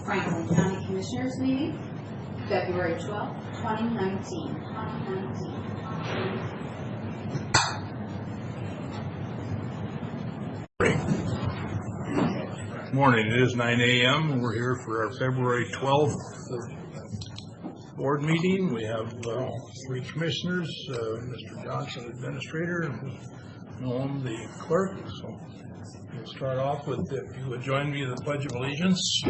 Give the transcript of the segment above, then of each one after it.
Franklin County Commissioners meeting, February 12, 2019. Morning. It is 9 a.m. We're here for our February 12th board meeting. We have three commissioners, Mr. Johnson, administrator, and Noam, the clerk. So we'll start off with, if you would join me in the Pledge of Allegiance.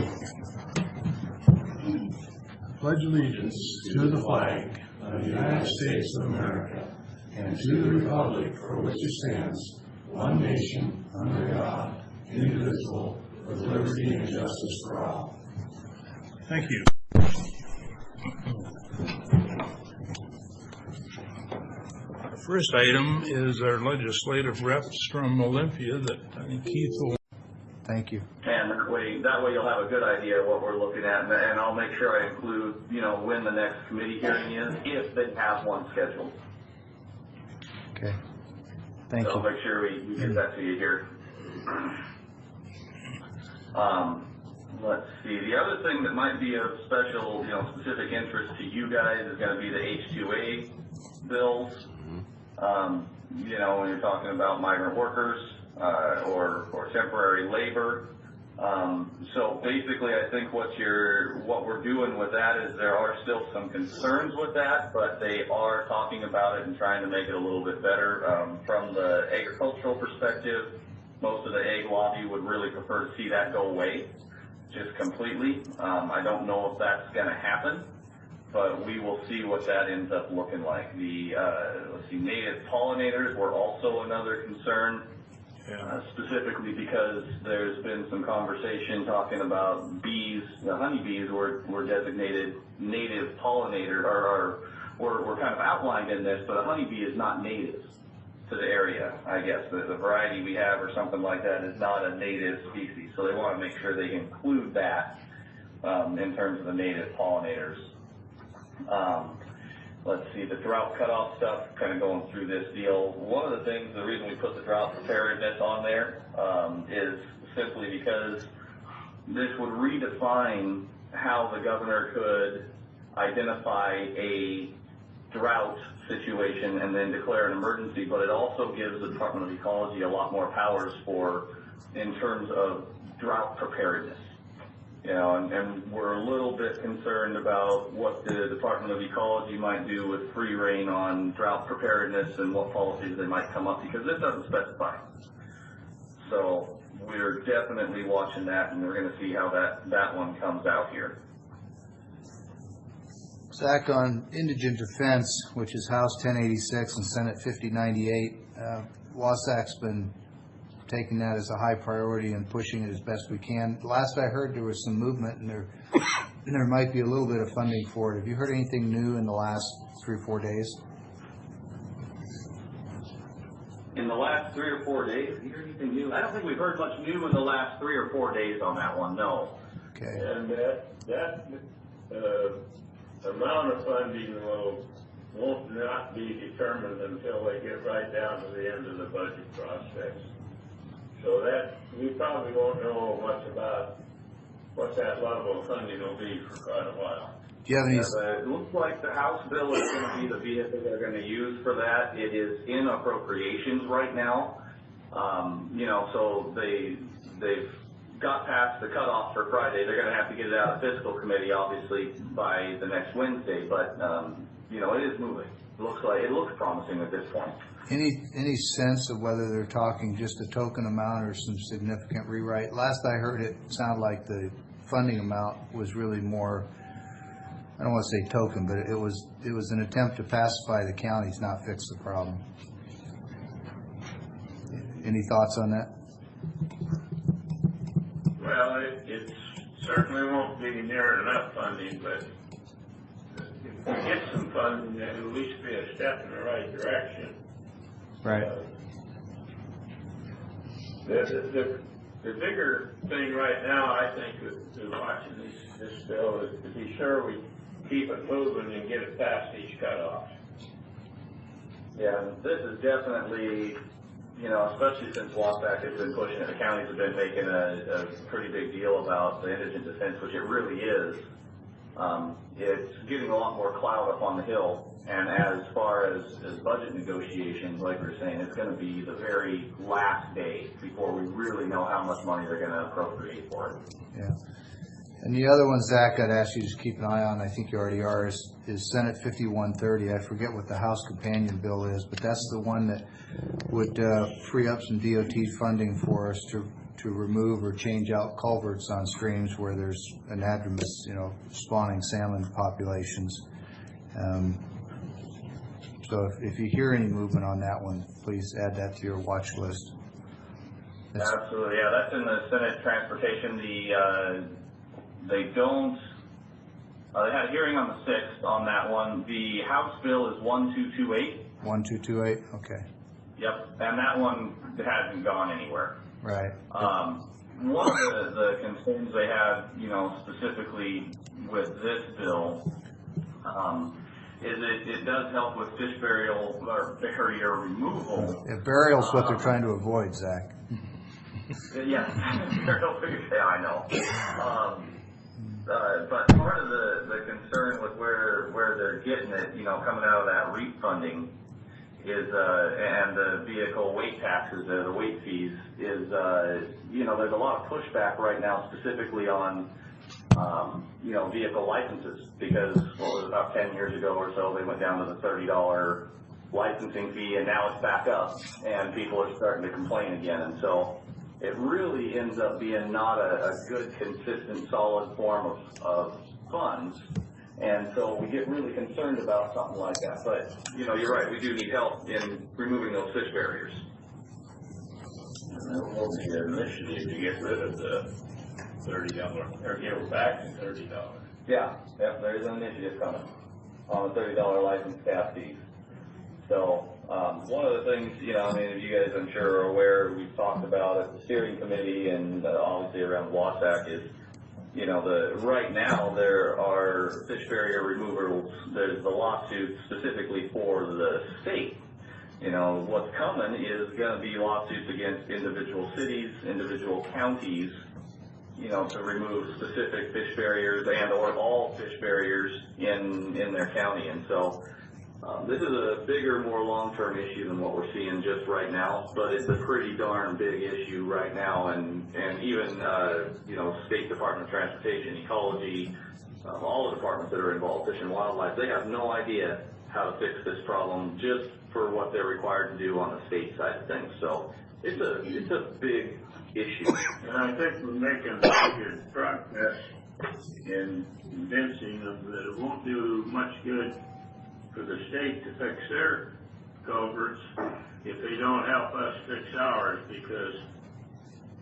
Pledge allegiance to the flag of the United States of America and to the republic for which it stands, one nation, under God, indivisible, with liberty and justice for all. Thank you. Our first item is our legislative reps from Olympia that I think Keith will. Thank you. And that way you'll have a good idea of what we're looking at, and I'll make sure I include, when the next committee hearing is, if they have one scheduled. Okay. Thank So you. I'll make sure we get that to you here. Let's see. The other thing that might be of special, specific interest to you guys is going to be the H-2A bills. When you're talking about migrant workers or temporary labor. So basically, I think what we're doing with that is there are still some concerns with that, but they are talking about it and trying to make it a little bit better. From the agricultural perspective, most of the ag lobby would really prefer to see that go away, just completely. I don't know if that's going to happen, but we will see what that ends up looking like. Native pollinators were also another concern. Specifically because there's been some conversation talking about bees. The honeybees were designated native pollinator, or were kind of outlined in this, but a honeybee is not native to the area. I guess the variety we have or something like that is not a native species, so they want to make sure they include that in terms of the native pollinators. Let's see, the drought cutoff stuff, kind of going through this deal. One of the things, the reason we put the drought preparedness on there is simply because this would redefine how the governor could identify a drought situation and then declare an emergency, but it also gives the Department of Ecology a lot more powers in terms of drought preparedness. And we're a little bit concerned about what the Department of Ecology might do with free rein on drought preparedness and what policies they might come up, because this doesn't specify. So we're definitely watching that, and we're going to see how that one comes out here. Zach, on indigent defense, which is House 1086 and Senate 5098, Wasak's been taking that as a high priority and pushing it as best we can. Last I heard, there was some movement, and there might be a little bit of funding for it. Have you heard anything new in the last 3 or 4 days? In the last 3 or 4 days, have you heard anything new? I don't think we've heard much new in the last 3 or 4 days on that one, no. Okay. And that amount of funding won't not be determined until they get right down to the end of the budget process. So that we probably won't know much about what that level of funding will be for quite a while. Do you have any? It looks like the House bill is going to be the vehicle they're going to use for that. It is in appropriations right now. So they've got past the cutoff for Friday. They're going to have to get it out of fiscal committee, obviously, by the next Wednesday. But it is moving. It looks promising at this point. Any sense of whether they're talking just a token amount or some significant rewrite? Last I heard, it sounded like the funding amount was really more, I don't want to say token, but it was an attempt to pacify the counties, not fix the problem. Any thoughts on that? Well, it certainly won't be near enough funding, but if we get some funding, it'll at least be a step in the right direction. Right. The bigger thing right now, I think, with watching this bill is to be sure we keep it moving and get it past these cutoffs. Yeah, this is definitely, you know, especially since Wasatch has been pushing it, the counties have been making a pretty big deal about the indigent defense, which it really is. It's getting a lot more clout up on the hill. And as far as budget negotiations, like we were saying, it's going to be the very last day before we really know how much money they're going to appropriate for it. Yeah. And the other one, Zach, I'd ask you to just keep an eye on, I think you already are, is Senate 5130. I forget what the House companion bill is, but that's the one that would free up some DOT funding for us to remove or change out culverts on streams where there's anadromous, spawning salmon populations. So if you hear any movement on that one, please add that to your watch list. Absolutely, yeah, that's in the Senate Transportation. They had a hearing on the 6th on that one. The House bill is 1228. 1228, okay. Yep, and that one hasn't gone anywhere. Right. One of the concerns they had, specifically with this bill, is it does help with fish burial or barrier removal. Yeah, burial's what they're trying to avoid, Zach. Yeah, I know. But part of the concern with where they're getting it, coming out of that REAP funding is, and the vehicle weight taxes, the weight fees, is, there's a lot of pushback right now specifically on, vehicle licenses, because about 10 years ago or so, they went down to the $30 licensing fee, and now it's back up, and people are starting to complain again. And so it really ends up being not a good, consistent, solid form of funds. And so we get really concerned about something like that. But, you're right, we do need help in removing those fish barriers. And there will be an initiative to get rid of the $30, or give it back to $30. Yeah, there is an initiative coming on the $30 license cap fees. So, one of the things, if you guys, I'm sure, are aware, we've talked about at the steering committee and obviously around Wasatch is, right now there are fish barrier removals. There's the lawsuit specifically for the state. What's coming is going to be lawsuits against individual cities, individual counties, to remove specific fish barriers and or all fish barriers in their county. And so this is a bigger, more long-term issue than what we're seeing just right now, but it's a pretty darn big issue right now. And even, State Department of Transportation, Ecology, all the departments that are involved, Fish and Wildlife, they have no idea how to fix this problem just for what they're required to do on the state side of things. So it's a big issue. And I think we're making good progress in convincing them that it won't do much good for the state to fix their culverts if they don't help us fix ours, because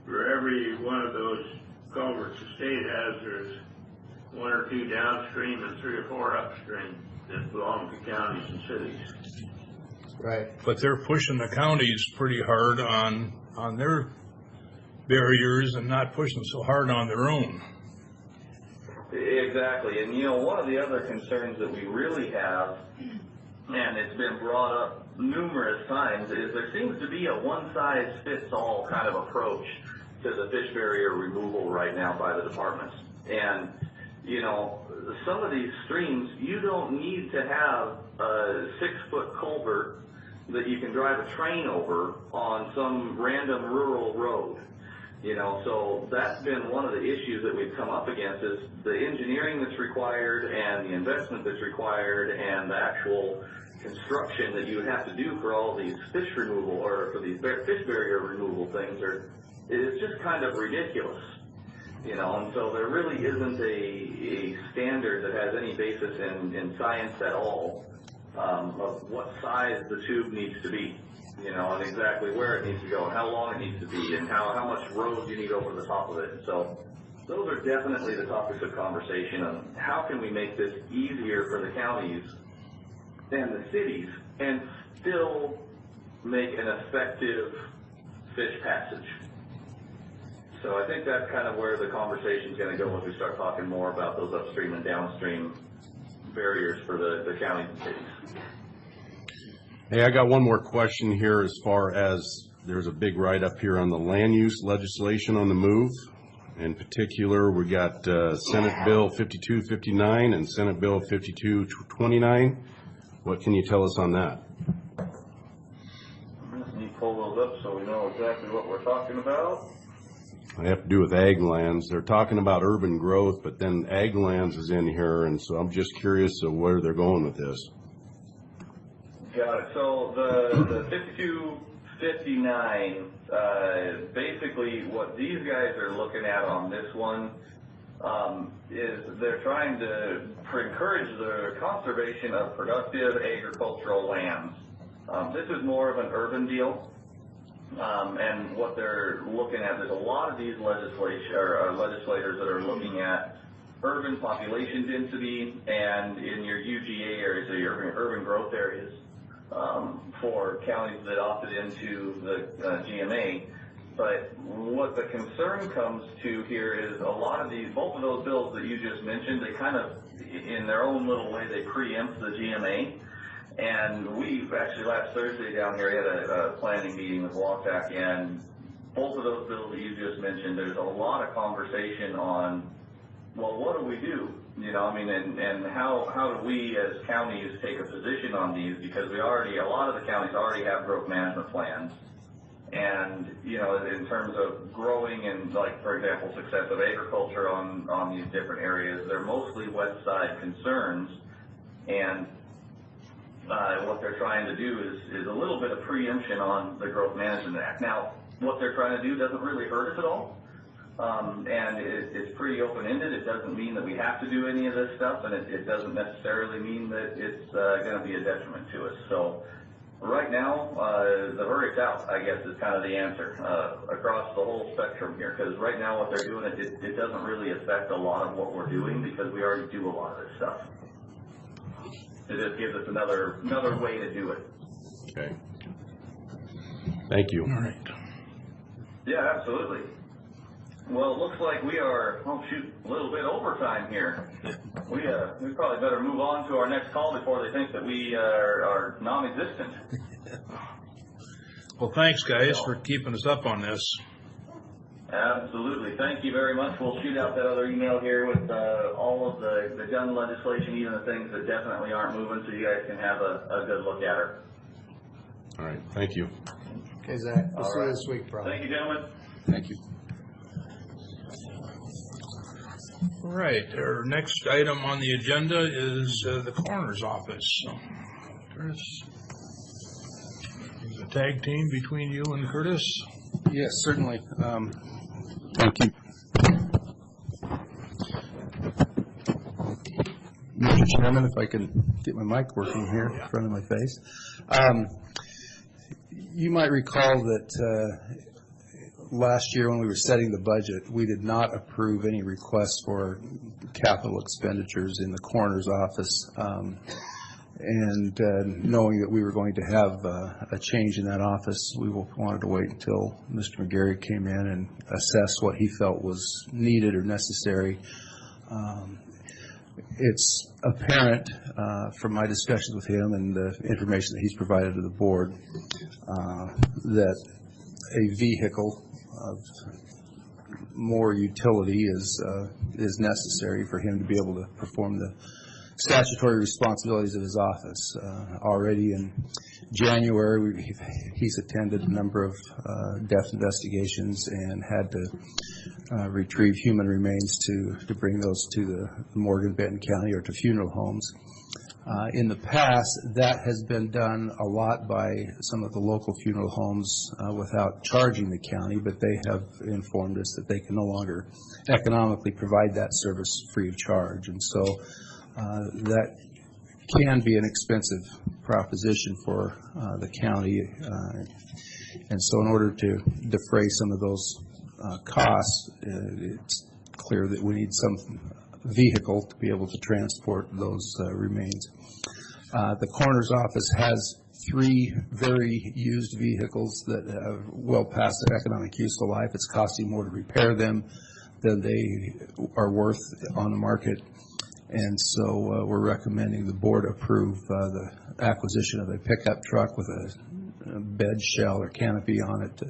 for every one of those culverts the state has, there's 1 or 2 downstream and 3 or 4 upstream that belong to counties and cities. Right. But they're pushing the counties pretty hard on their barriers and not pushing so hard on their own. Exactly. And, one of the other concerns that we really have, and it's been brought up numerous times, is there seems to be a one-size-fits-all kind of approach to the fish barrier removal right now by the departments. And, some of these streams, you don't need to have a 6-foot culvert that you can drive a train over on some random rural road. So that's been one of the issues that we've come up against, is the engineering that's required and the investment that's required and the actual construction that you would have to do for all these fish removal or for these fish barrier removal things is just kind of ridiculous. And so there really isn't a standard that has any basis in science at all of what size the tube needs to be. And exactly where it needs to go and how long it needs to be and how much road you need over the top of it. So those are definitely the topics of conversation on how can we make this easier for the counties and the cities and still make an effective fish passage. So I think that's kind of where the conversation is going to go as we start talking more about those upstream and downstream barriers for the counties and cities. Hey, I got one more question here as far as there's a big write-up here on the land use legislation on the move. In particular, we got Senate Bill 5259 and Senate Bill 5229. What can you tell us on that? Let me pull those up so we know exactly what we're talking about. I have to do with ag lands. They're talking about urban growth, but then ag lands is in here, and so I'm just curious of where they're going with this. Got it. So the 5259, basically what these guys are looking at on this one is they're trying to encourage the conservation of productive agricultural lands. This is more of an urban deal. And what they're looking at, there's a lot of these legislators that are looking at urban population density and in your UGA areas, so your urban growth areas, for counties that opted into the GMA. But what the concern comes to here is a lot of these, both of those bills that you just mentioned, they kind of, in their own little way, they preempt the GMA. And we actually last Thursday down here had a planning meeting with Wausau, and both of those bills that you just mentioned, there's a lot of conversation on, well, what do we do? You know, I mean, and how do we as counties take a position on these? Because a lot of the counties already have growth management plans. And, you know, in terms of growing and, like, for example, success of agriculture on these different areas, they're mostly west side concerns. And what they're trying to do is a little bit of preemption on the Growth Management Act. Now, what they're trying to do doesn't really hurt us at all. And it's pretty open-ended. It doesn't mean that we have to do any of this stuff, and it doesn't necessarily mean that it's going to be a detriment to us. So right now, the verdict's out, I guess, is kind of the answer across the whole spectrum here. Because right now what they're doing, it doesn't really affect a lot of what we're doing because we already do a lot of this stuff. It just gives us another way to do it. Okay. Thank you. All right. Yeah, absolutely. Well, it looks like we are, a little bit overtime here. We probably better move on to our next call before they think that we are non-existent. Well, thanks, guys, for keeping us up on this. Absolutely. Thank you very much. We'll shoot out that other email here with all of the gun legislation, even the things that definitely aren't moving, so you guys can have a good look at her. All right. Thank you. Okay, Zach, we'll see you right. this week, probably. Thank you, gentlemen. Thank you. All right, our next item on the agenda is the coroner's office. So, Curtis, is a tag team between you and Curtis? Yes, certainly. Thank you. Mr. Chairman, if I can get my mic working here in front of my face. You might recall that last year when we were setting the budget, we did not approve any requests for capital expenditures in the coroner's office. And knowing that we were going to have a change in that office, we wanted to wait until Mr. McGarry came in and assessed what he felt was needed or necessary. It's apparent from my discussions with him and the information that he's provided to the board that a vehicle of more utility is necessary for him to be able to perform the statutory responsibilities of his office. Already in January, he's attended a number of death investigations and had to retrieve human remains to bring those to the morgue in Benton County or to funeral homes. In the past, that has been done a lot by some of the local funeral homes without charging the county, but they have informed us that they can no longer economically provide that service free of charge. And so that can be an expensive proposition for the county. And so in order to defray some of those costs, it's clear that we need some vehicle to be able to transport those remains. The coroner's office has 3 very used vehicles that have well past their economic useful life. It's costing more to repair them than they are worth on the market. And so we're recommending the board approve the acquisition of a pickup truck with bed shell or canopy on it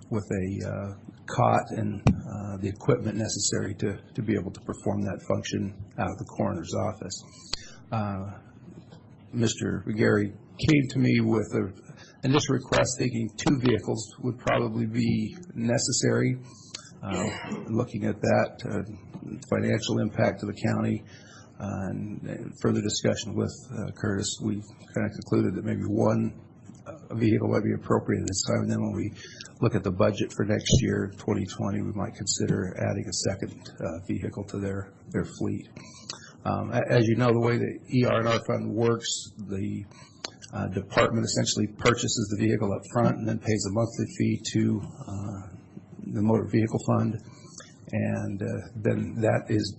with a cot and the equipment necessary to be able to perform that function out of the coroner's office. Mr. McGarry came to me with an initial request thinking 2 vehicles would probably be necessary. Looking at that financial impact to the county and further discussion with Curtis, we kind of concluded that maybe 1 vehicle might be appropriate at this time. And then when we look at the budget for next year, 2020, we might consider adding a second vehicle to their fleet. As you know, the way the ER&R fund works, the department essentially purchases the vehicle up front and then pays a monthly fee to the motor vehicle fund, and then that is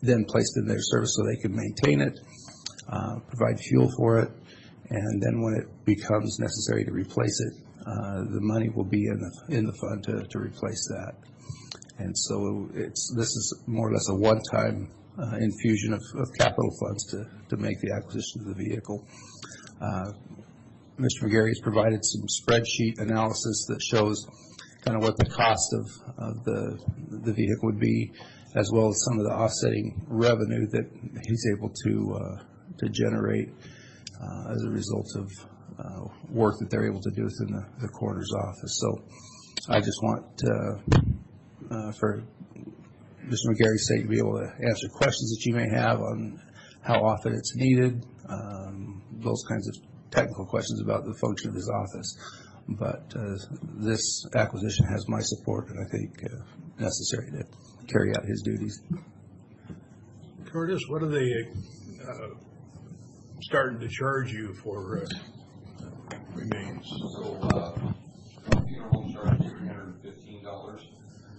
then placed in their service so they can maintain it, provide fuel for it, and then when it becomes necessary to replace it, the money will be in the fund to replace that. And so this is more or less a one-time infusion of capital funds to make the acquisition of the vehicle. Mr. McGarry has provided some spreadsheet analysis that shows kind of what the cost of the vehicle would be, as well as some of the offsetting revenue that he's able to generate as a result of work that they're able to do within the coroner's office. So I just want for Mr. McGarry's sake to be able to answer questions that you may have on how often it's needed, those kinds of technical questions about the function of his office. But this acquisition has my support, and I think necessary to carry out his duties. Curtis, what are they starting to charge you for remains? So, funeral home charge $315,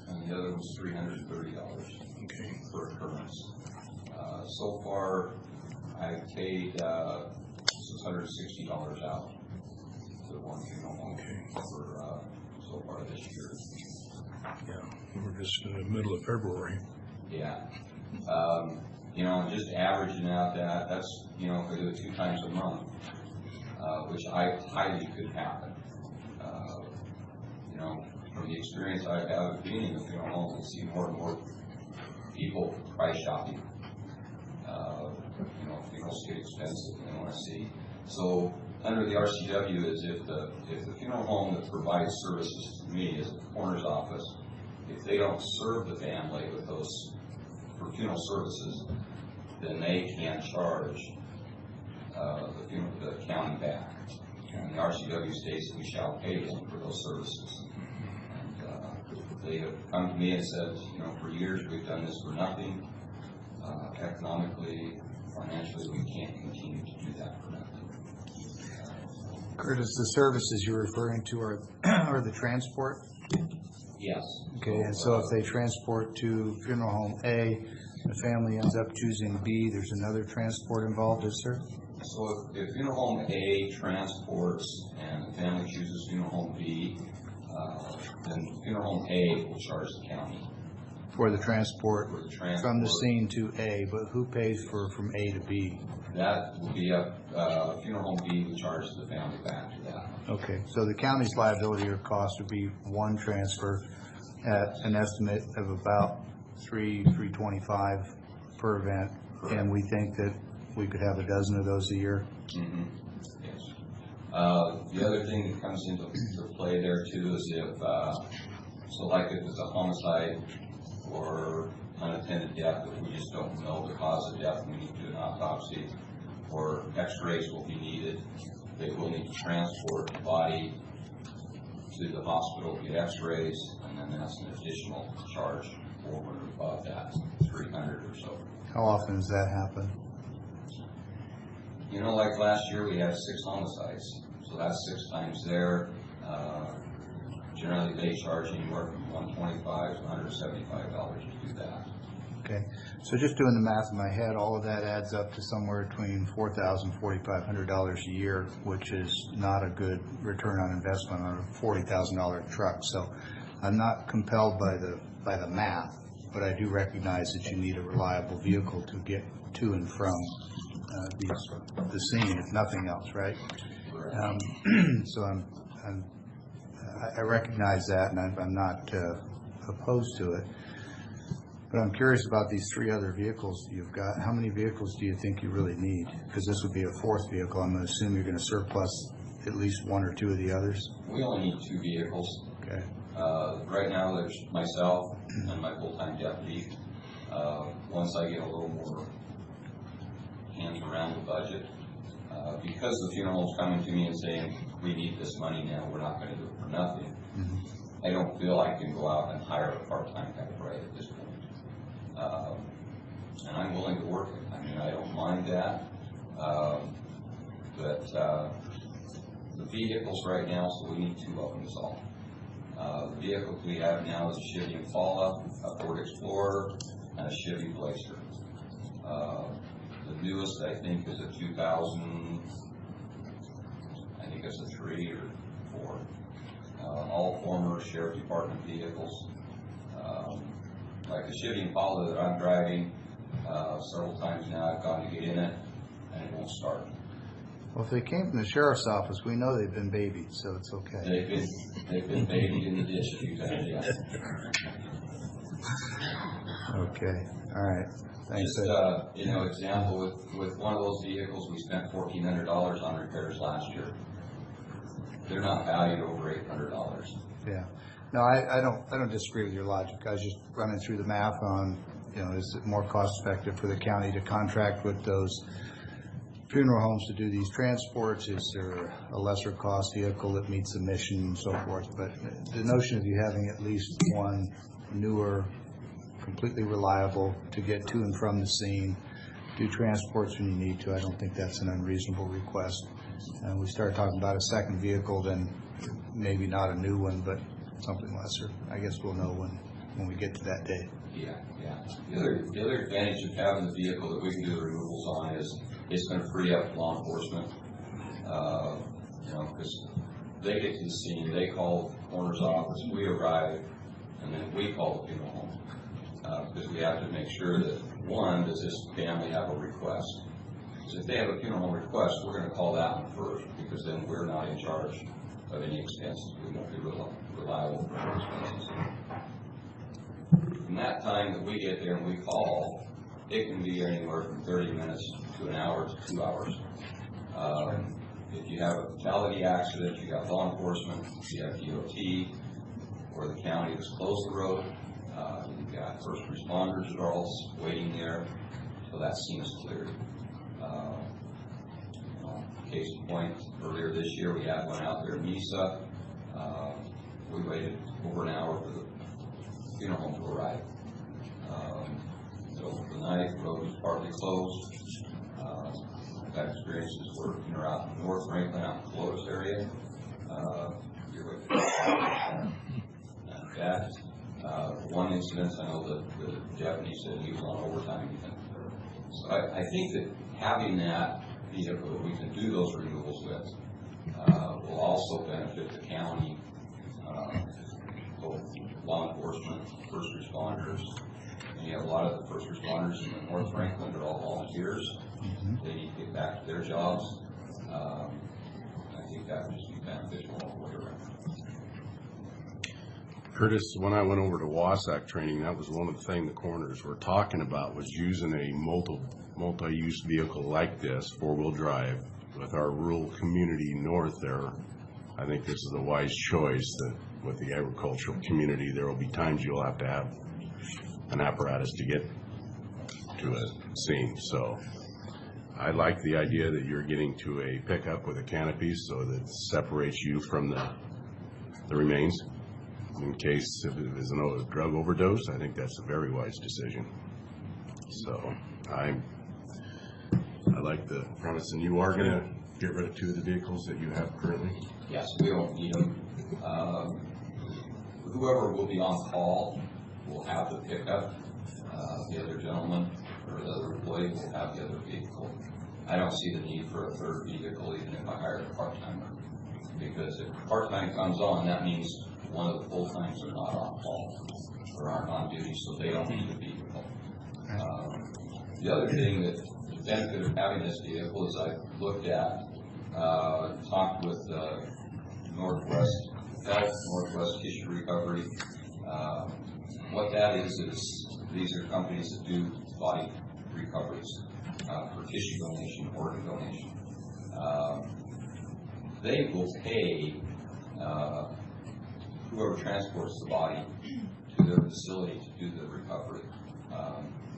and the other was $330 per occurrence. So far, I've paid $660 out to one funeral home for so far this year. Yeah, we're just in the middle of February. Yeah. Just averaging out that's, if I do it 2 times a month, which I highly could happen. From the experience I've had of being in the funeral home, I see more and more people price shopping. Funerals get expensive and they want to see. So under the RCW is if the funeral home that provides services to me is the coroner's office, if they don't serve the family with those for funeral services, then they can charge the county back. And the RCW states that we shall pay them for those services. And they have come to me and said, for years we've done this for nothing. Economically, financially, we can't continue to do that for nothing. Curtis, the services you're referring to are the transport? Yes. Okay, and so if they transport to funeral home A, the family ends up choosing B, there's another transport involved, is there? So if funeral home A transports and the family chooses funeral home B, then funeral home A will charge the county. For the transport from the scene to A, but who pays from A to B? That will be up, funeral home B will charge the family back to that. Okay, so the county's liability or cost would be one transfer at an estimate of about $325 per event, and we think that we could have a dozen of those a year. Mm-hmm. Yes. The other thing that comes into play there too is if, like if it's a homicide or unattended death, if we just don't know the cause of death, we need to do an autopsy, or x-rays will be needed. They will need to transport the body to the hospital to get x-rays, and then that's an additional charge over and above that, $300 or so. How often does that happen? Like last year we had 6 homicides, so that's 6 times there. Generally they charge anywhere from $125 to $175 to do that. Okay, so just doing the math in my head, all of that adds up to somewhere between $4,000 and $4,500 a year, which is not a good return on investment on a $40,000 truck. So I'm not compelled by the math, but I do recognize that you need a reliable vehicle to get to and from the scene, if nothing else, right? Correct. So I recognize that, and I'm not opposed to it. But I'm curious about these 3 other vehicles you've got. How many vehicles do you think you really need? Because this would be a 4th vehicle. I'm going to assume you're going to surplus at least 1 or 2 of the others. We only need 2 vehicles. Okay. Right now, there's myself and my full-time deputy. Once I get a little more hands around the budget, because the funeral is coming to me and saying, we need this money now, we're not going to do it for nothing, I don't feel I can go out and hire a part-time guy right at this point. And I'm willing to work it. I mean, I don't mind that. But the vehicles right now, so we need 2 of them is all. The vehicles we have now is a Chevy Impala, a Ford Explorer, and a Chevy Blazer. The newest, I think, is a 2000, I think it's a 3 or 4. All former Sheriff Department vehicles. Like the Chevy Impala that I'm driving, several times now I've gone to get in it, and it won't start. Well, if they came from the sheriff's office, we know they've been babied, so it's okay. They've been babied in the ditch a few times, yeah. Okay, all right. Thanks. Just, example, with one of those vehicles, we spent $1,400 on repairs last year. They're not valued over $800. Yeah. No, I don't disagree with your logic. I was just running through the math on, is it more cost effective for the county to contract with those funeral homes to do these transports? Is there a lesser cost vehicle that meets the mission and so forth? But the notion of you having at least 1 newer, completely reliable to get to and from the scene, do transports when you need to, I don't think that's an unreasonable request. We start talking about a 2nd vehicle, then maybe not a new one, but something lesser. I guess we'll know when we get to that day. Yeah. The other advantage of having the vehicle that we can do the removals on is it's going to free up law enforcement. Because they get to the scene, they call the coroner's office, we arrive, and then we call the funeral home. Because we have to make sure that, 1, does this family have a request? Because if they have a funeral home request, we're going to call that one first, because then we're not in charge of any expenses. We won't be reliable for our expenses. From that time that we get there and we call, it can be anywhere from 30 minutes to an hour to 2 hours. If you have a fatality accident, you got law enforcement, you have DOT, or the county that's closed the road, you've got first responders that are all waiting there, so that scene is cleared. Case in point, earlier this year we had one out there in Mesa. We waited over an hour for the funeral home to arrive. Middle of the night, the road was partly closed. I've had experiences working around North Franklin, out in the Clovis area. You're waiting for that. One incident, I know that the deputy said he was on overtime even. So I think that having that vehicle that we can do those removals with will also benefit the county, both law enforcement, first responders. And you have a lot of the first responders in the North Franklin are all volunteers. They need to get back to their jobs. I think that would just be beneficial all the way around. Curtis, when I went over to Wasac training, that was one of the things the coroners were talking about, was using a multi-use vehicle like this, 4-wheel drive, with our rural community north there. I think this is a wise choice, that with the agricultural community, there will be times you'll have to have an apparatus to get to a scene. So I like the idea that you're getting to a pickup with a canopy so that it separates you from the remains. In case if it is a drug overdose, I think that's a very wise decision. So I like the premise. And you are going to get rid of 2 of the vehicles that you have currently? Yes, we don't need them. Whoever will be on call will have the pickup. The other gentleman or the other employee will have the other vehicle. I don't see the need for a 3rd vehicle, even if I hired a part-timer. Because if part-time comes on, that means one of the full-times are not on call or aren't on duty, so they don't need a vehicle. The other thing that the benefit of having this vehicle is I've looked at talked with Northwest Health, Northwest Tissue Recovery. What that is these are companies that do body recoveries for tissue donation, organ donation. They will pay whoever transports the body to their facility to do the recovery.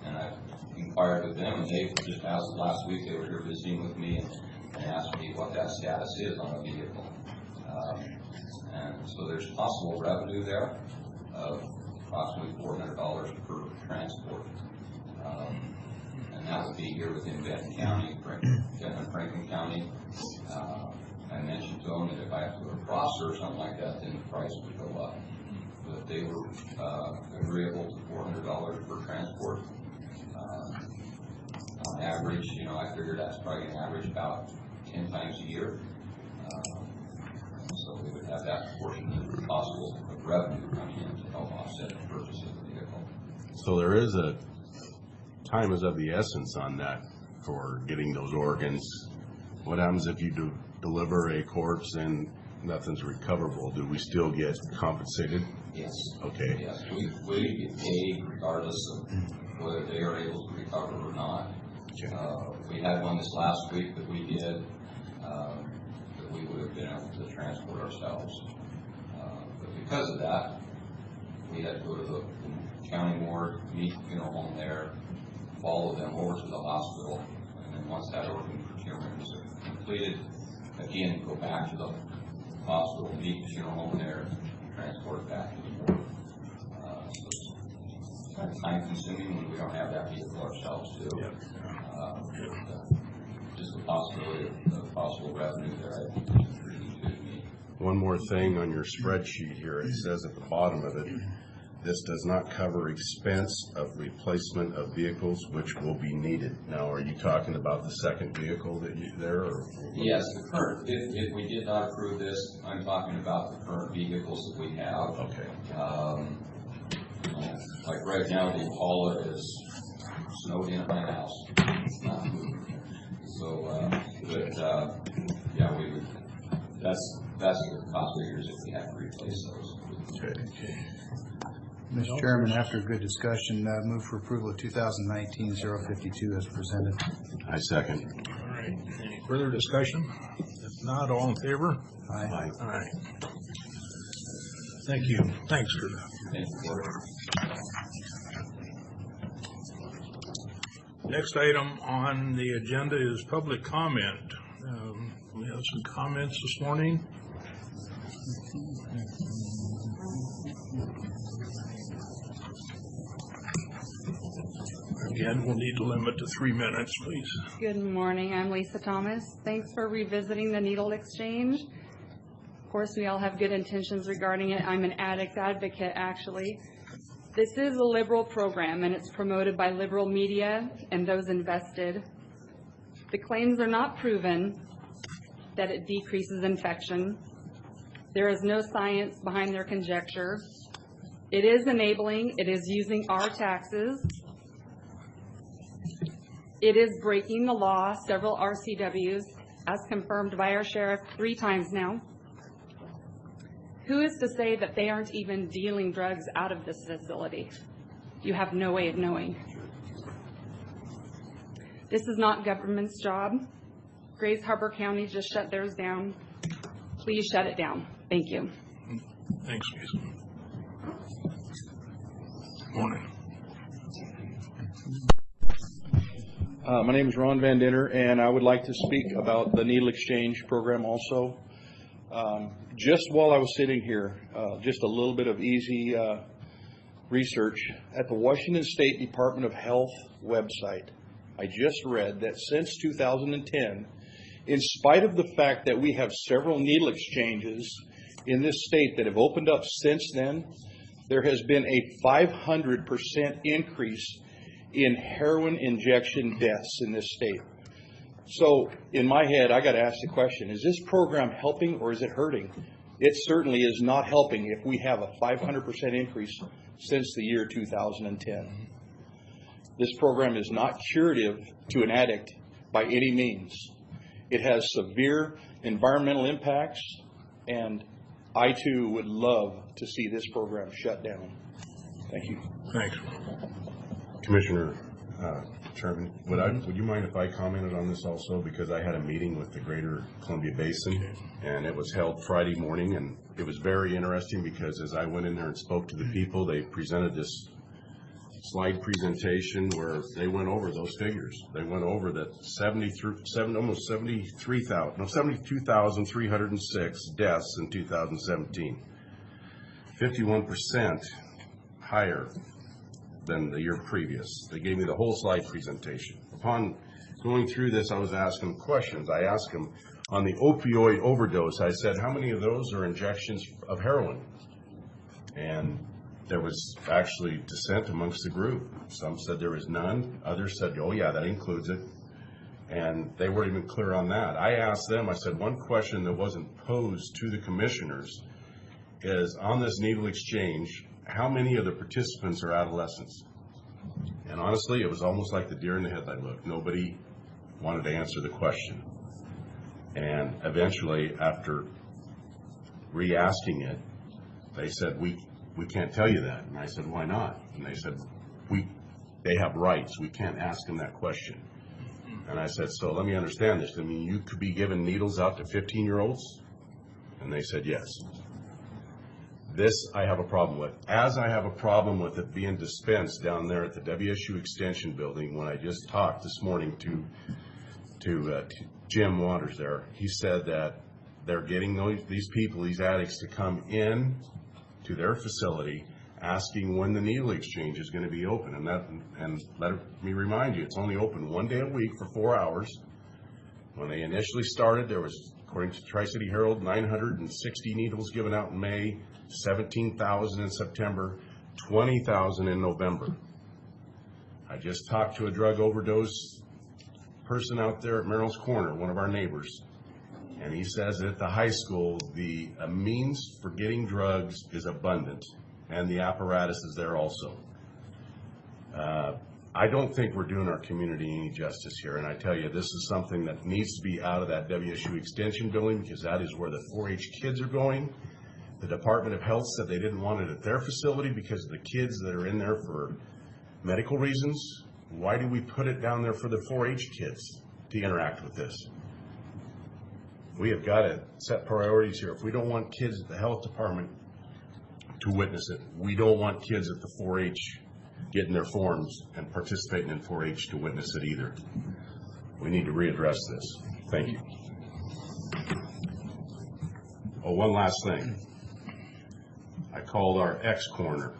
And I inquired with them, and they just asked last week, they were here visiting with me and asked me what that status is on a vehicle. And so there's possible revenue there of approximately $400 per transport. And that would be here within Benton County, Franklin County. I mentioned to them that if I have to go across or something like that, then the price would go up. But they were agreeable to $400 per transport. On average, I figured that's probably an average about 10 times a year. So we would have that portion of possible of revenue coming in to help offset the purchase of the vehicle. So there is a time is of the essence on that for getting those organs. What happens if you deliver a corpse and nothing's recoverable? Do we still get compensated? Yes. Okay. Yes, we get paid regardless of whether they are able to recover or not. We had one this last week that we did that we would have been able to transport ourselves. But because of that, we had to go to the county morgue, meet the funeral home there, follow them over to the hospital, and then once that organ procurement was completed, again, go back to the hospital, meet the funeral home there, transport it back to the morgue. So it's kind of time consuming when we don't have that vehicle ourselves too. Just the possibility of possible revenue there, I think, is intriguing to me. One more thing on your spreadsheet here, it says at the bottom of it, this does not cover expense of replacement of vehicles which will be needed. Now, are you talking about the second vehicle that you there? Or? Yes, the current. If we did not approve this, I'm talking about the current vehicles that we have. Okay. Like right now, the Impala is snowed in at my house. It's not moving. So, yeah, we would. That's the cost figures if we have to replace those. Okay. Mr. Chairman, after a good discussion, move for approval of 2019-052 as presented. I second. All right. Any further discussion? If not, all in favor? Aye. All right. Thank you. Thanks for that. Thank you for it. Next item on the agenda is public comment. We have some comments this morning. Again, we'll need to limit to 3 minutes, please. Good morning. I'm Lisa Thomas. Thanks for revisiting the needle exchange. Of course, we all have good intentions regarding it. I'm an addict advocate, actually. This is a liberal program, and it's promoted by liberal media and those invested. The claims are not proven that it decreases infection. There is no science behind their conjecture. It is enabling. It is using our taxes. It is breaking the law, several RCWs, as confirmed by our sheriff 3 times now. Who is to say that they aren't even dealing drugs out of this facility? You have no way of knowing. This is not government's job. Grays Harbor County just shut theirs down. Please shut it down. Thank you. Thanks, Lisa. Morning. My name is Ron Van Dinner, and I would like to speak about the needle exchange program also. Just while I was sitting here, just a little bit of easy research at the Washington State Department of Health website. I just read that since 2010, in spite of the fact that we have several needle exchanges in this state that have opened up since then, there has been a 500% increase in heroin injection deaths in this state. So in my head, I got to ask the question, is this program helping or is it hurting? It certainly is not helping if we have a 500% increase since the year 2010. This program is not curative to an addict by any means. It has severe environmental impacts, and I too would love to see this program shut down. Thank you. Thanks. Commissioner Chairman, would you mind if I commented on this also? Because I had a meeting with the Greater Columbia Basin, and it was held Friday morning, and it was very interesting because as I went in there and spoke to the people, they presented this slide presentation where they went over those figures. They went over that almost 72,306 deaths in 2017, 51% higher than the year previous. They gave me the whole slide presentation. Upon going through this, I was asking questions. I asked them on the opioid overdose, I said, how many of those are injections of heroin? And there was actually dissent amongst the group. Some said there was none. Others said, oh yeah, that includes it. And they weren't even clear on that. I asked them, I said, one question that wasn't posed to the commissioners is on this needle exchange, how many of the participants are adolescents? And honestly, it was almost like the deer in the headlight look. Nobody wanted to answer the question. And eventually, after re-asking it, they said, we can't tell you that. And I said, why not? And they said, they have rights. We can't ask them that question. And I said, so let me understand this. I mean, you could be giving needles out to 15-year-olds? And they said, yes. This I have a problem with. As I have a problem with it being dispensed down there at the WSU Extension Building, when I just talked this morning to Jim Waters there, he said that they're getting these people, these addicts, to come in to their facility asking when the needle exchange is going to be open. And let me remind you, it's only open one day a week for 4 hours. When they initially started, there was, according to Tri-City Herald, 960 needles given out in May, 17,000 in September, 20,000 in November. I just talked to a drug overdose person out there at Merrill's Corner, one of our neighbors, and he says that at the high school, the means for getting drugs is abundant, and the apparatus is there also. I don't think we're doing our community any justice here, and I tell you, this is something that needs to be out of that WSU Extension building, because that is where the 4-H kids are going. The Department of Health said they didn't want it at their facility because of the kids that are in there for medical reasons. Why do we put it down there for the 4-H kids to interact with this? We have got to set priorities here. If we don't want kids at the health department to witness it, we don't want kids at the 4-H getting their forms and participating in 4-H to witness it either. We need to readdress this. Thank you. Oh, one last thing. I called our ex-coroner,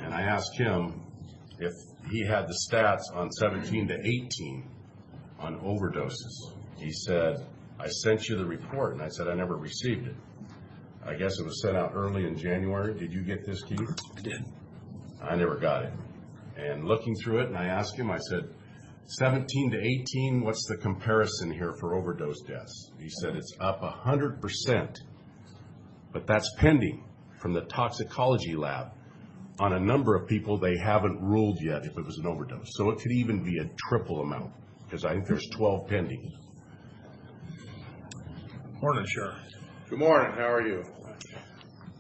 and I asked him if he had the stats on 17 to 18 on overdoses. He said, I sent you the report, and I said, I never received it. I guess it was sent out early in January. Did you get this, Keith? I did. I never got it. And looking through it, and I asked him, I said, 17 to 18, what's the comparison here for overdose deaths? He said it's up 100%, but that's pending from the toxicology lab on a number of people they haven't ruled yet if it was an overdose. So it could even be a triple amount, because I think there's 12 pending. Morning, Sheriff. Good morning. How are you?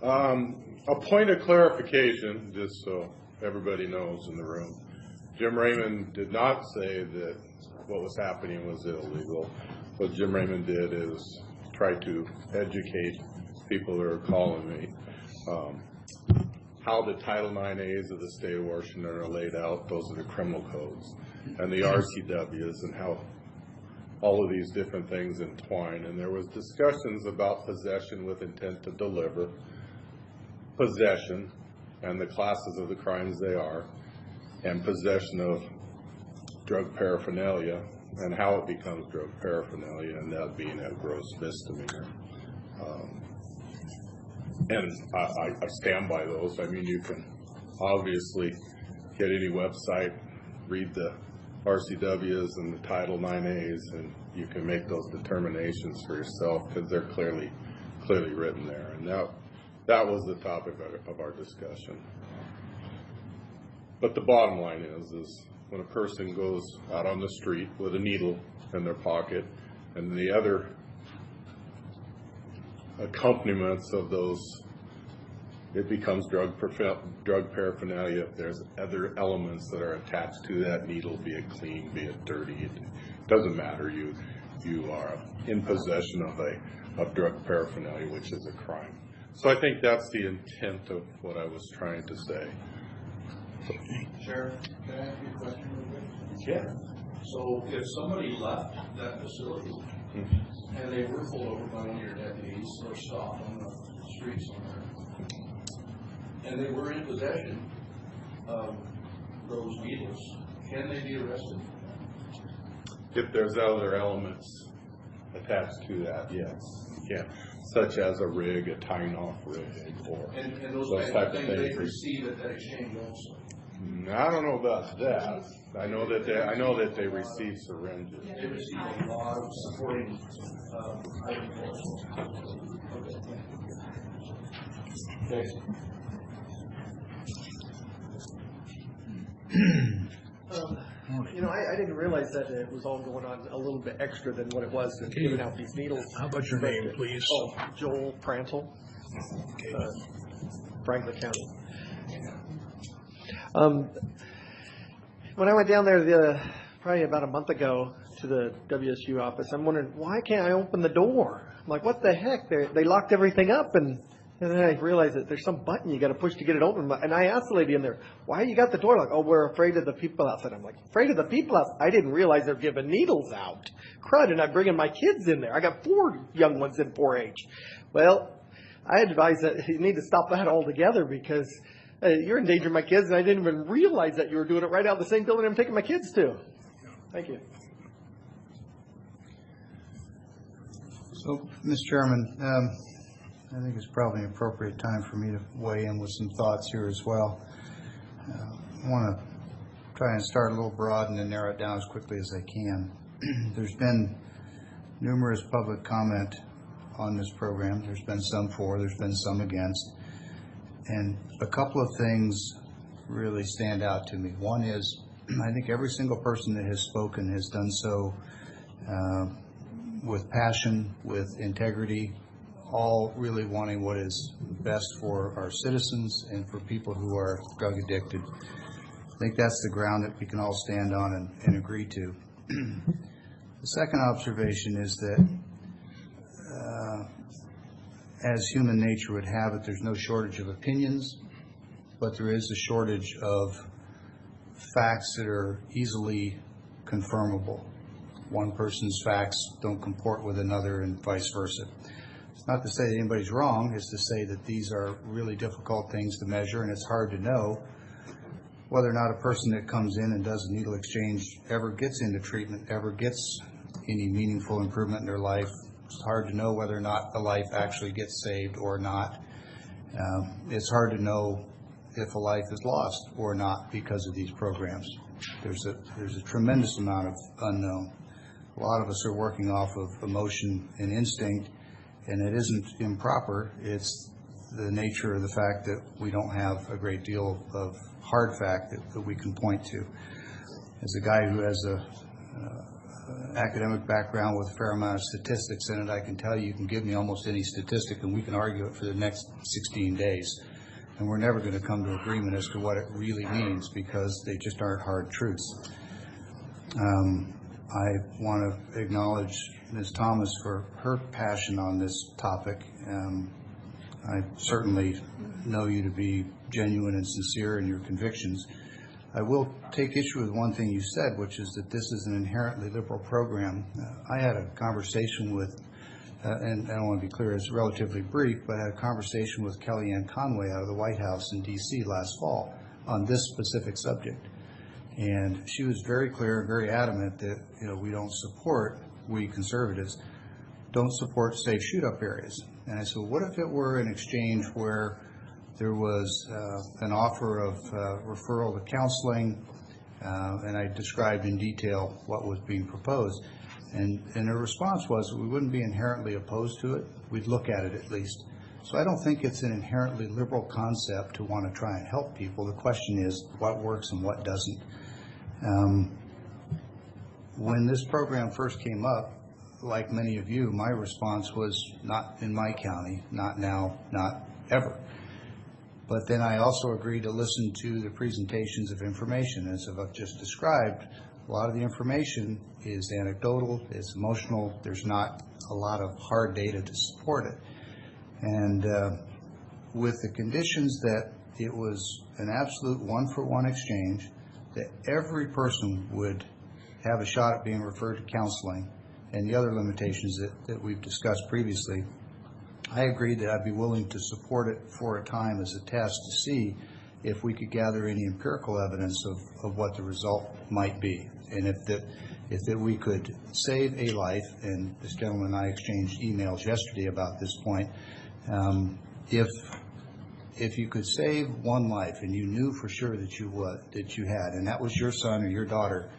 A point of clarification, just so everybody knows in the room. Jim Raymond did not say that what was happening was illegal. What Jim Raymond did is try to educate people who are calling me how the Title IX-A's of the state of Washington are laid out. Those are the criminal codes, and the RCWs, and how all of these different things entwine. And there was discussions about possession with intent to deliver, possession, and the classes of the crimes they are, and possession of drug paraphernalia, and how it becomes drug paraphernalia, and that being a gross misdemeanor. And I stand by those. I mean, you can obviously get any website, read the RCWs and the Title IX-A's, and you can make those determinations for yourself, because they're clearly written there. And that was the topic of our discussion. But the bottom line is when a person goes out on the street with a needle in their pocket And the other accompaniments of those, it becomes drug paraphernalia if there's other elements that are attached to that needle, be it clean, be it dirty. It doesn't matter. You are in possession of drug paraphernalia, which is a crime. So I think that's the intent of what I was trying to say. Sheriff, can I ask you a question real quick? Yeah. So if somebody left that facility and they were pulled over by one of your deputies or stopped on the street somewhere, and they were in possession of those needles, can they be arrested? If there's other elements attached to that, yes, you can, such as a rig, a tying off rig, or and those types of things they receive at that exchange also. I don't know about that. I know that they receive syringes. They receive a lot of supporting items also. Okay. You know, I didn't realize that it was all going on a little bit extra than what it was in giving out these needles. How about your name, please? Oh, Joel Prantle, Franklin County. When I went down there probably about a month ago to the WSU office, I'm wondering, why can't I open the door? I'm like, what the heck? They locked everything up, and then I realized that there's some button you got to push to get it open. And I asked the lady in there, why you got the door locked? Oh, we're afraid of the people outside. I'm like, afraid of the people outside? I didn't realize they're giving needles out. Crud, and I'm bringing my kids in there. I got 4 young ones in 4-H. Well, I advise that you need to stop that altogether because you're endangering my kids, and I didn't even realize that you were doing it right out of the same building I'm taking my kids to. Thank you. So, Mr. Chairman, I think it's probably an appropriate time for me to weigh in with some thoughts here as well. I want to try and start a little broad and then narrow it down as quickly as I can. There's been numerous public comment on this program. There's been some for, there's been some against. And a couple of things really stand out to me. One is, I think every single person that has spoken has done so with passion, with integrity, all really wanting what is best for our citizens and for people who are drug addicted. I think that's the ground that we can all stand on and agree to. The second observation is that as human nature would have it, there's no shortage of opinions, but there is a shortage of facts that are easily confirmable. One person's facts don't comport with another and vice versa. It's not to say that anybody's wrong, it's to say that these are really difficult things to measure, and it's hard to know whether or not a person that comes in and does a needle exchange ever gets into treatment, ever gets any meaningful improvement in their life. It's hard to know whether or not a life actually gets saved or not. It's hard to know if a life is lost or not because of these programs. There's a tremendous amount of unknown. A lot of us are working off of emotion and instinct, and it isn't improper. It's the nature of the fact that we don't have a great deal of hard fact that we can point to. As a guy who has a academic background with a fair amount of statistics in it, I can tell you can give me almost any statistic and we can argue it for the next 16 days. And we're never going to come to agreement as to what it really means because they just aren't hard truths. I want to acknowledge Ms. Thomas for her passion on this topic. I certainly know you to be genuine and sincere in your convictions. I will take issue with one thing you said, which is that this is an inherently liberal program. I had a conversation with, and I want to be clear, it's relatively brief, but I had a conversation with Kellyanne Conway out of the White House in D.C. last fall on this specific subject. And she was very clear and very adamant that, we conservatives don't support safe shoot-up areas. And I said, what if it were an exchange where there was an offer of referral to counseling, and I described in detail what was being proposed. And her response was we wouldn't be inherently opposed to it. We'd look at it at least. So I don't think it's an inherently liberal concept to want to try and help people. The question is what works and what doesn't. When this program first came up, like many of you, my response was not in my county, not now, not ever. But then I also agreed to listen to the presentations of information. As I've just described, a lot of the information is anecdotal, it's emotional, there's not a lot of hard data to support it. And with the conditions that it was an absolute one-for-one exchange, that every person would have a shot at being referred to counseling, and the other limitations that we've discussed previously, I agreed that I'd be willing to support it for a time as a test to see if we could gather any empirical evidence of what the result might be. And if we could save a life, and this gentleman and I exchanged emails yesterday about this point, if you could save one life and you knew for sure that you had, and that was your son or your daughter,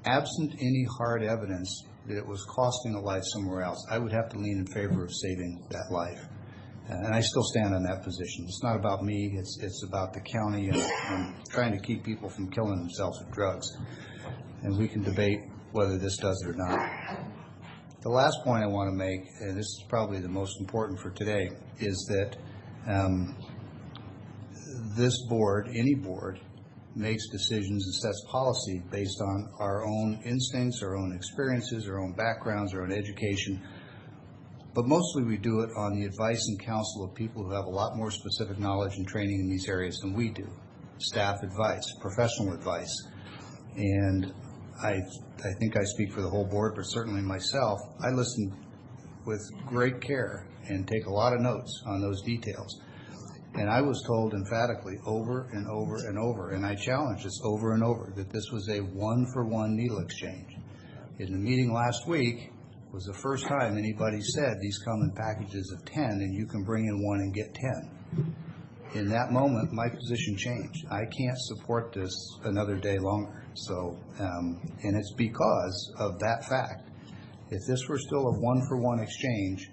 absent any hard evidence that it was costing a life somewhere else, I would have to lean in favor of saving that life. And I still stand on that position. It's not about me, it's about the county and trying to keep people from killing themselves with drugs. And we can debate whether this does it or not. The last point I want to make, and this is probably the most important for today, is that this board, any board, makes decisions and sets policy based on our own instincts, our own experiences, our own backgrounds, our own education. But mostly we do it on the advice and counsel of people who have a lot more specific knowledge and training in these areas than we do. Staff advice, professional advice. And I think I speak for the whole board, but certainly myself, I listen with great care and take a lot of notes on those details. And I was told emphatically over and over and over, and I challenged this over and over, that this was a one-for-one needle exchange. In the meeting last week was the first time anybody said these come in packages of 10 and you can bring in one and get 10. In that moment, my position changed. I can't support this another day longer. So, and it's because of that fact. If this were still a one-for-one exchange,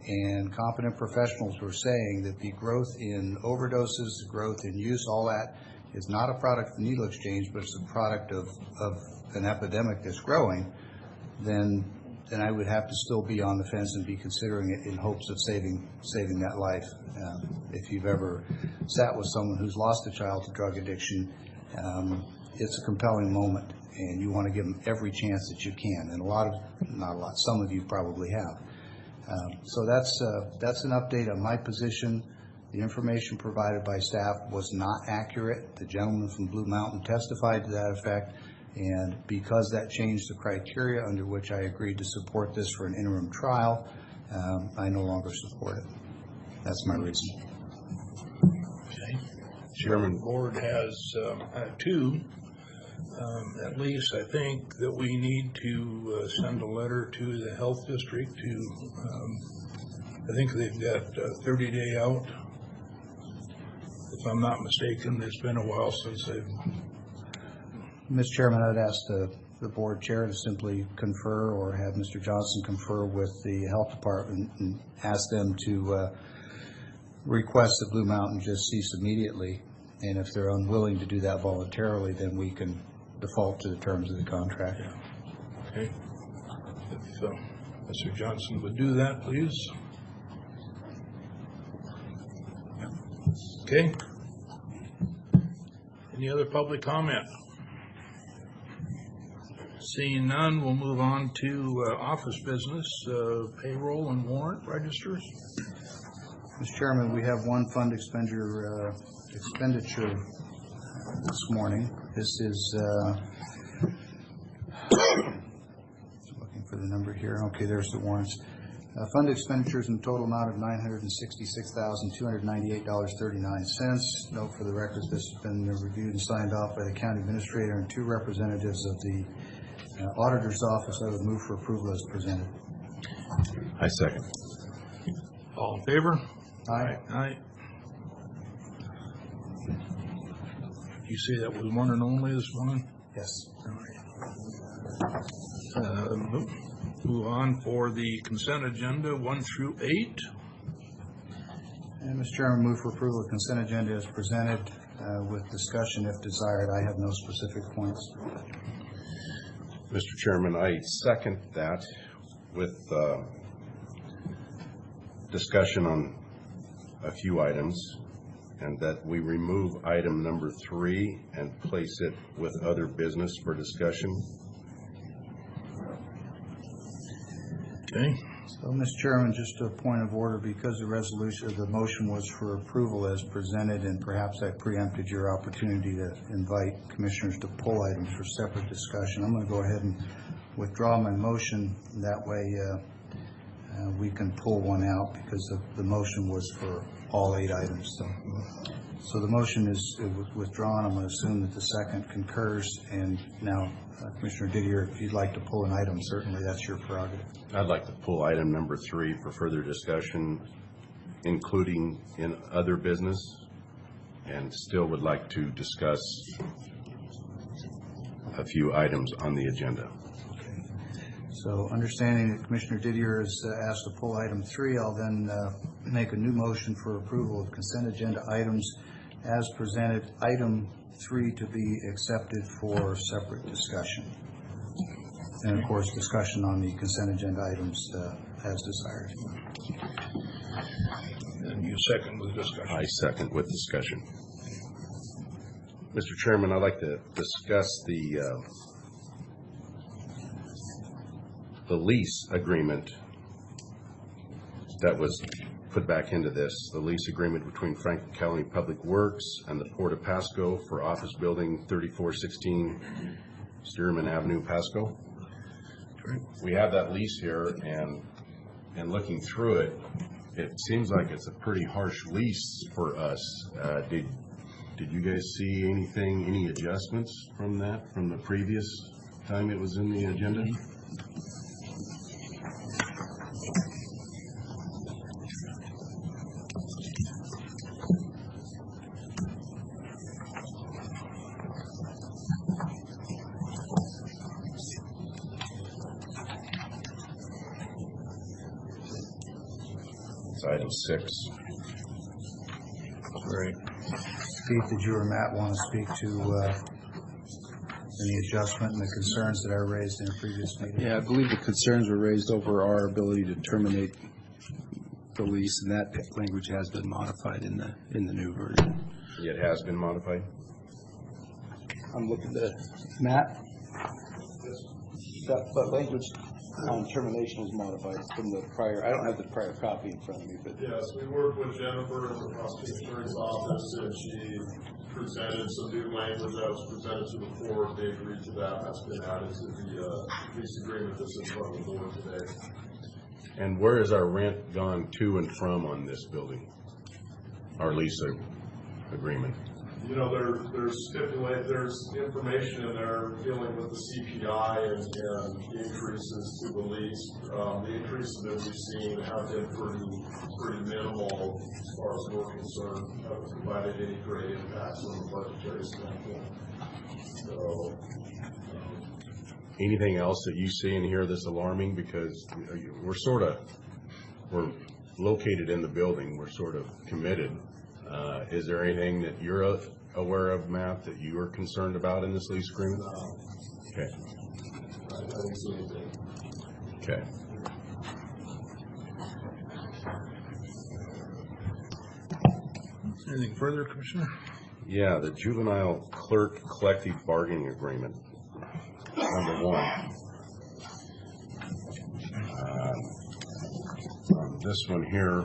and competent professionals were saying that the growth in overdoses, the growth in use, all that is not a product of needle exchange, but it's a product of an epidemic that's growing, then I would have to still be on the fence and be considering it in hopes of saving that life. If you've ever sat with someone who's lost a child to drug addiction, it's a compelling moment, and you want to give them every chance that you can. And some of you probably have. So that's an update on my position. The information provided by staff was not accurate. The gentleman from Blue Mountain testified to that effect, and because that changed the criteria under which I agreed to support this for an interim trial, I no longer support it. That's my reason. Okay. Chairman, the board has two. At least I think that we need to send a letter to the health district to, I think they've got a 30-day out. If I'm not mistaken, it's been a while since they've... Mr. Chairman, I'd ask the board chair to simply confer or have Mr. Johnson confer with the health department and ask them to request that Blue Mountain just cease immediately. And if they're unwilling to do that voluntarily, then we can default to the terms of the contract. Yeah. Okay. If Mr. Johnson would do that, please. Okay. Any other public comment? Seeing none, we'll move on to office business, payroll and warrant registers. Mr. Chairman, we have one fund expenditure this morning. This is looking for the number here. Okay, there's the warrants. Fund expenditures in total amount of $966,298.39. Note for the records, this has been reviewed and signed off by the county administrator and two representatives of the auditor's office. I would move for approval as presented. I second. All in favor? Aye. Aye. You say that was one and only this morning? Yes. All right. Move on for the consent agenda 1 through 8. And Mr. Chairman, move for approval of consent agenda as presented with discussion if desired. I have no specific points. Mr. Chairman, I second that with discussion on a few items, and that we remove item number 3 and place it with other business for discussion. Okay. So, Mr. Chairman, just a point of order, because the motion was for approval as presented, and perhaps I preempted your opportunity to invite commissioners to pull items for separate discussion. I'm going to go ahead and withdraw my motion. That way we can pull one out, because the motion was for all 8 items. So the motion is withdrawn. I'm going to assume that the second concurs, and now Commissioner Didier, if you'd like to pull an item, certainly that's your prerogative. I'd like to pull item number 3 for further discussion, including in other business, and still would like to discuss a few items on the agenda. So understanding that Commissioner Didier has asked to pull item 3, I'll then make a new motion for approval of consent agenda items as presented. Item 3 to be accepted for separate discussion. And of course, discussion on the consent agenda items as desired. And you second with discussion. I second with discussion. Mr. Chairman, I'd like to discuss the lease agreement that was put back into this, the lease agreement between Franklin County Public Works and the Port of Pasco for office building 3416 Stearman Avenue, Pasco. We have that lease here, and looking through it, it seems like it's a pretty harsh lease for us. Did you guys see anything, any adjustments from that, from the previous time it was in the agenda? It's item 6. Right. Pete, did you or Matt want to speak to any adjustment and the concerns that I raised in a previous meeting? Yeah, I believe the concerns were raised over our ability to terminate the lease, and that language has been modified in the new version. It has been modified? I'm looking at Matt. That language on termination was modified from the prior. I don't have the prior copy in front of me, but yes, we worked with Jennifer in the prosecuting attorney's office, and she presented some new language that was presented to the court. They agreed to that. That's been added to the lease agreement that's in front of the board today. And where is our rent gone to and from on this building? Our lease agreement? You know, there's information in there dealing with the CPI and increases to the lease. The increases that we've seen have been pretty minimal as far as we're concerned. Haven't provided any great impacts on the budgetary standpoint. So, anything else that you see and hear that's alarming? Because we're located in the building. We're sort of committed. Is there anything that you're aware of, Matt, that you are concerned about in this lease agreement? No. Okay. I don't see anything. Okay. Anything further, Commissioner? Yeah, the juvenile clerk collective bargaining agreement, number 1. This one here,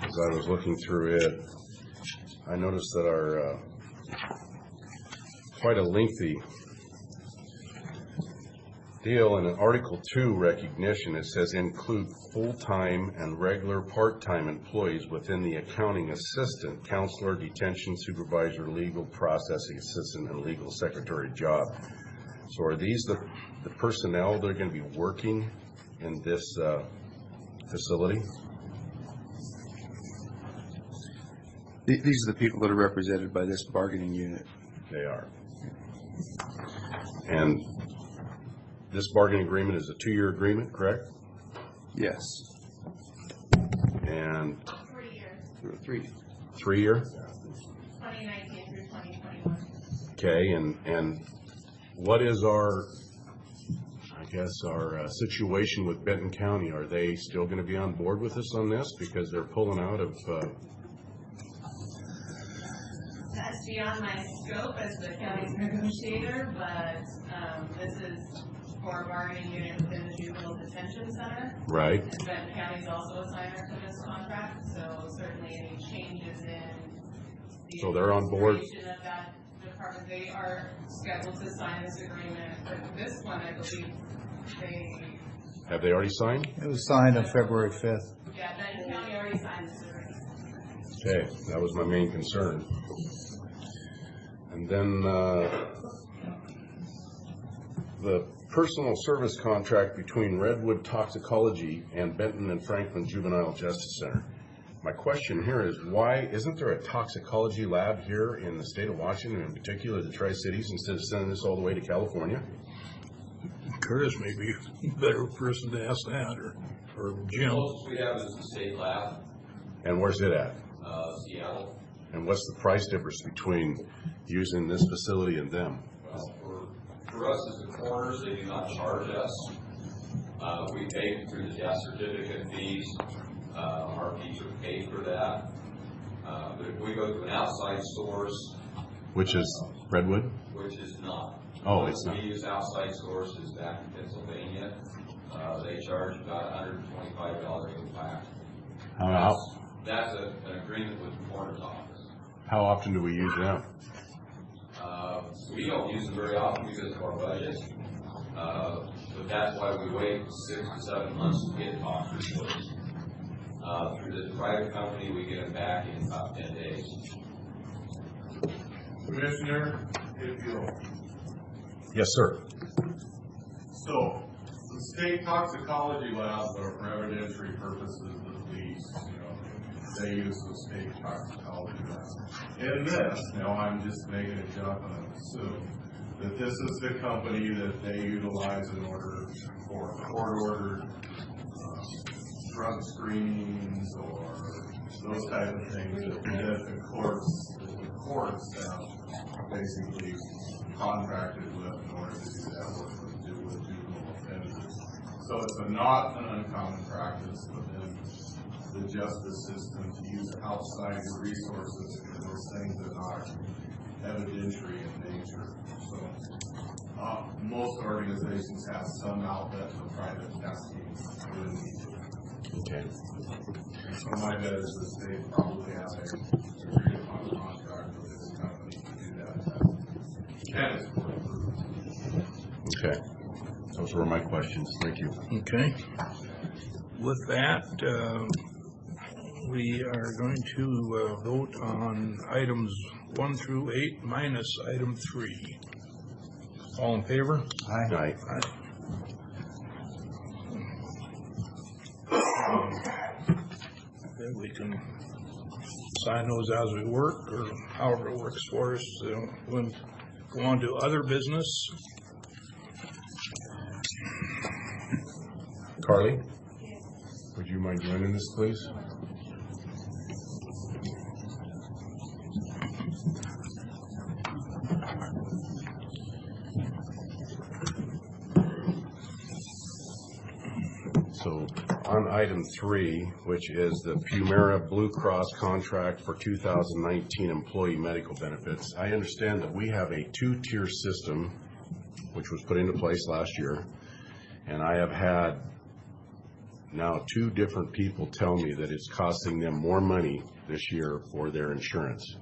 as I was looking through it, I noticed that our quite a lengthy deal in Article 2 recognition. It says include full-time and regular part-time employees within the accounting assistant, counselor, detention supervisor, legal processing assistant, and legal secretary job. So are these the personnel that are going to be working in this facility? these are the people that are represented by this bargaining unit. They are. And this bargaining agreement is a 2-year agreement, correct? Yes. And 3 years, 3-year? 2019 through 2021. Okay, and what is our situation with Benton County? Are they still going to be on board with us on this because they're pulling out of, That's beyond my scope as the county's negotiator, but this is for a bargaining unit within the juvenile detention center. right? And Benton County is also a signer to this contract, so certainly any changes in the So they're on board? administration of that department, they are scheduled to sign this agreement. For this one, I believe they, Have they already signed? It was signed on February 5th. yeah, Benton County already signed this agreement. Okay, that was my main concern. And then the personal service contract between Redwood Toxicology and Benton and Franklin Juvenile Justice Center. My question here is, why isn't there a toxicology lab here in the state of Washington, in particular the Tri-Cities, instead of sending this all the way to California? Curtis may be a better person to ask that, or The Jim. closest we have is the state lab, And where's it at? Seattle. And what's the price difference between using this facility and them? Well, for us as the coroners, they do not charge us. We pay through the death certificate fees. Our fees are paid for that. But if we go to an outside source, Which is Redwood? which is not. Oh, it's not. We use outside sources back in Pennsylvania. They charge about $125 a pack. That's an agreement with the coroner's office. How often do we use them? We don't use them very often because of our budget. But that's why we wait 6 to 7 months to get tox reports. Through the private company, we get them back in about 10 days. Commissioner, if you'll. Yes, sir. So, the state toxicology labs are for evidentiary purposes at least, they use the state toxicology labs. In this, now I'm just making a jump and I assume that this is the company that they utilize in order for court-ordered drug screenings or those type of things that the courts have basically contracted with in order to do that work with juvenile offenders. So it's not an uncommon practice within the justice system to use outside resources for those things that are evidentiary in nature. So most organizations have some outlet for private testing. Okay. So my bet is the state probably has a agreed upon contract with this company to do that testing. And it's court approved. Okay. Those were my questions. Thank you. Okay. With that, we are going to vote on items 1 through 8 minus item 3. All in favor? Aye. Aye. Okay, we can sign those as we work, or however it works for us. We'll go on to other business. Carly, would you mind joining us, please? So on item 3, which is the Pumera Blue Cross contract for 2019 employee medical benefits, I understand that we have a 2-tier system which was put into place last year, and I have had now 2 different people tell me that it's costing them more money this year for their insurance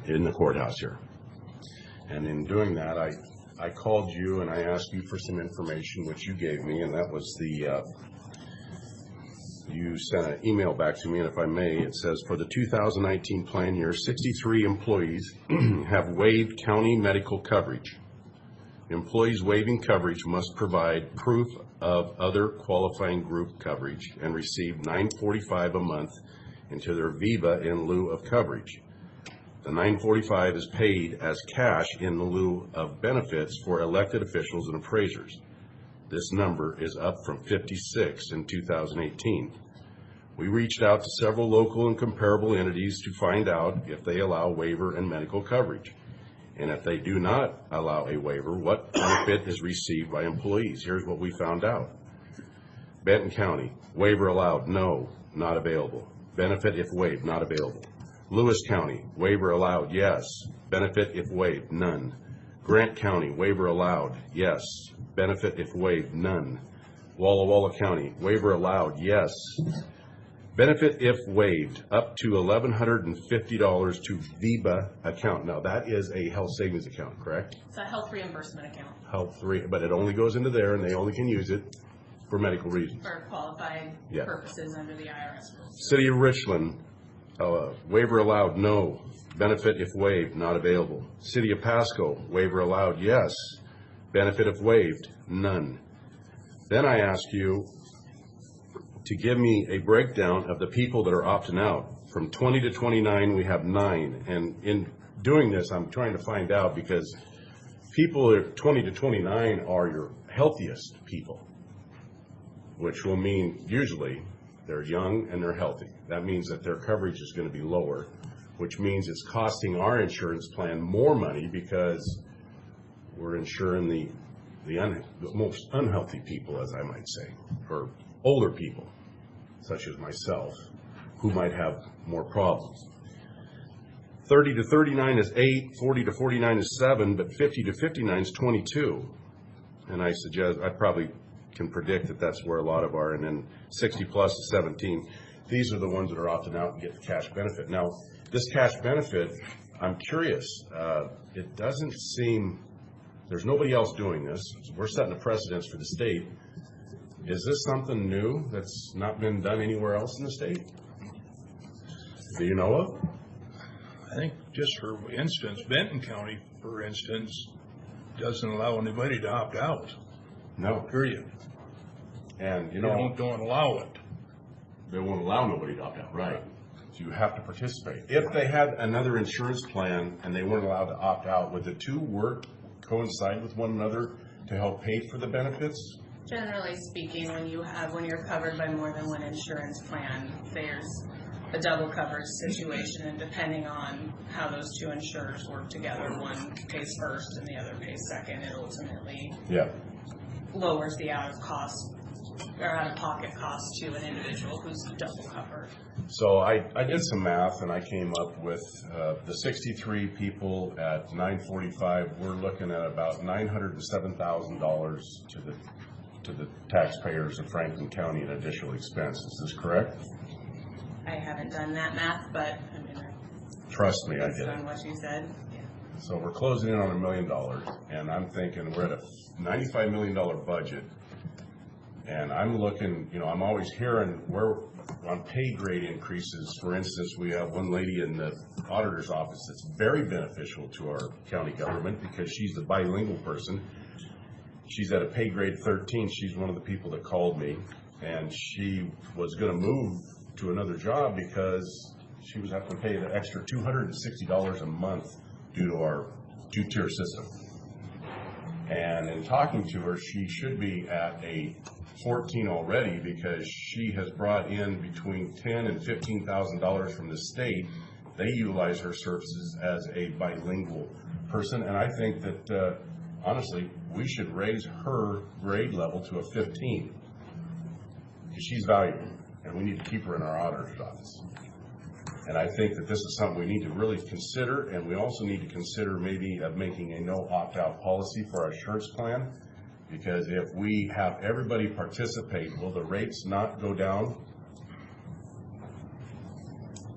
in the courthouse here. And in doing that, I called you and I asked you for some information, which you gave me, and that was you sent an email back to me, and if I may, it says, for the 2019 plan year, 63 employees have waived county medical coverage. Employees waiving coverage must provide proof of other qualifying group coverage and receive $9.45 a month into their VIVA in lieu of coverage. The $9.45 is paid as cash in lieu of benefits for elected officials and appraisers. This number is up from 56 in 2018. We reached out to several local and comparable entities to find out if they allow waiver and medical coverage. And if they do not allow a waiver, what benefit is received by employees? Here's what we found out. Benton County, waiver allowed, no, not available. Benefit if waived, not available. Lewis County, waiver allowed, yes. Benefit if waived, none. Grant County, waiver allowed, yes. Benefit if waived, none. Walla Walla County, waiver allowed, yes. Benefit if waived, up to $1,150 to VEBA account. Now, that is a health savings account, correct? It's a health reimbursement account But it only goes into there, and they only can use it for medical reasons. for qualified Yeah. purposes under the IRS rules. City of Richland, waiver allowed, no. Benefit if waived, not available. City of Pasco, waiver allowed, yes. Benefit if waived, none. Then I ask you to give me a breakdown of the people that are opting out. From 20 to 29, we have 9. And in doing this, I'm trying to find out because people that are 20 to 29 are your healthiest people, which will mean usually they're young and they're healthy. That means that their coverage is going to be lower, which means it's costing our insurance plan more money because we're insuring the most unhealthy people, as I might say, or older people, such as myself, who might have more problems. 30 to 39 is 8, 40 to 49 is 7, but 50 to 59 is 22. And I probably can predict that that's where a lot of our, and then 60 plus is 17. These are the ones that are opting out and get the cash benefit. Now, this cash benefit, I'm curious, it doesn't seem, there's nobody else doing this. We're setting a precedence for the state. Is this something new that's not been done anywhere else in the state? Do you know of? I think just for instance, Benton County, for instance, doesn't allow anybody to opt out. No. Period. And, They don't allow it. They won't allow nobody to opt out, right? So you have to participate. If they had another insurance plan and they weren't allowed to opt out, would the two coincide with one another to help pay for the benefits? Generally speaking, when you're covered by more than one insurance plan, there's a double coverage situation, and depending on how those two insurers work together, one pays first and the other pays second, it ultimately lowers the out-of-pocket cost to an individual who's double covered. So I did some math and I came up with the 63 people at 945. We're looking at about $907,000 to the taxpayers of Franklin County in additional expenses. Is this correct? I haven't done that math, but I mean, Trust me, I did based it. on what you said. Yeah. So we're closing in on $1 million, and I'm thinking we're at a $95 million budget. And I'm looking, I'm always hearing we're on pay grade increases. For instance, we have one lady in the auditor's office that's very beneficial to our county government because she's the bilingual person. She's at a pay grade 13. She's one of the people that called me, and she was going to move to another job because she was having to pay the extra $260 a month due to our two-tier system. And in talking to her, she should be at a 14 already because she has brought in between $10,000 and $15,000 from the state. They utilize her services as a bilingual person, and I think that honestly, we should raise her grade level to a 15 because she's valuable, and we need to keep her in our auditor's office. And I think that this is something we need to really consider, and we also need to consider maybe making a no opt-out policy for our insurance plan, because if we have everybody participate, will the rates not go down?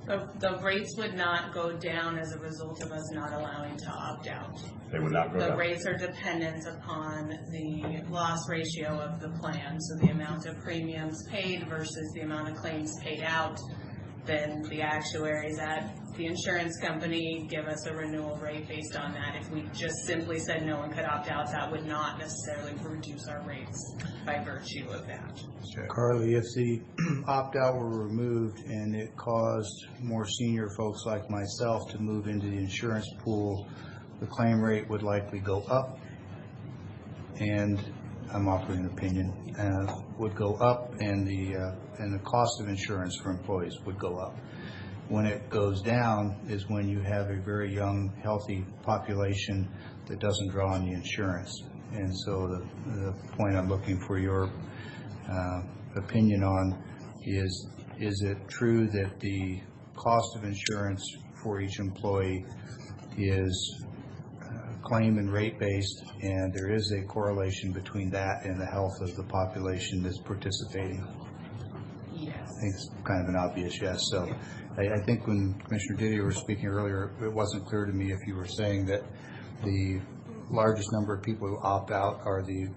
The rates would not go down as a result of us not allowing to opt out. They would not go down? The rates are dependent upon the loss ratio of the plan, so the amount of premiums paid versus the amount of claims paid out. Then the actuaries at the insurance company give us a renewal rate based on that. If we just simply said no one could opt out, that would not necessarily reduce our rates by virtue of that. Carly, if the opt-out were removed and it caused more senior folks like myself to move into the insurance pool, the claim rate would likely go up, and I'm offering an opinion, would go up, and the cost of insurance for employees would go up. When it goes down is when you have a very young, healthy population that doesn't draw on the insurance. And so the point I'm looking for your opinion on is it true that the cost of insurance for each employee is claim and rate based, and there is a correlation between that and the health of the population that's participating? Yes. I think it's kind of an obvious yes. So I think when Commissioner Didier was speaking earlier, it wasn't clear to me if you were saying that the largest number of people who opt out are the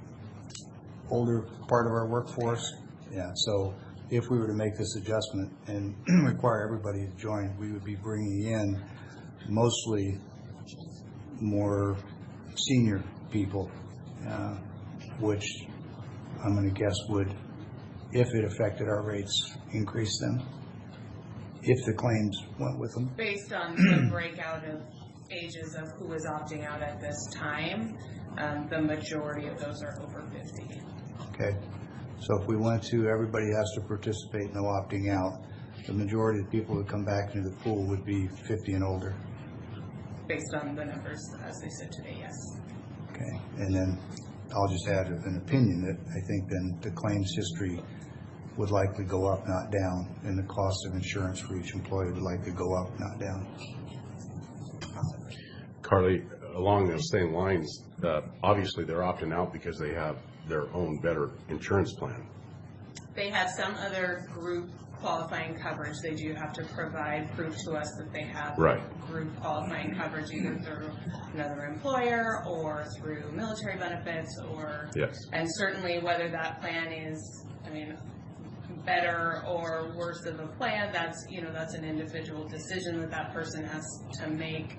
older part of our workforce. Yeah, so if we were to make this adjustment and require everybody to join, we would be bringing in mostly more senior people, which I'm going to guess would, if it affected our rates, increase them, if the claims went with them. Based on the breakout of ages of who is opting out at this time, the majority of those are over 50. Okay. So if we went to everybody has to participate, no opting out, the majority of the people who come back into the pool would be 50 and older. Based on the numbers as they sit today, yes. Okay. And then I'll just add an opinion that I think then the claims history would likely go up, not down, and the cost of insurance for each employee would likely go up, not down. Carly, along those same lines, obviously they're opting out because they have their own better insurance plan. They have some other group qualifying coverage. They do have to provide proof to us that they have group qualifying coverage either through another employer or through military benefits or, and certainly whether that plan is, better or worse of a plan, that's an individual decision that person has to make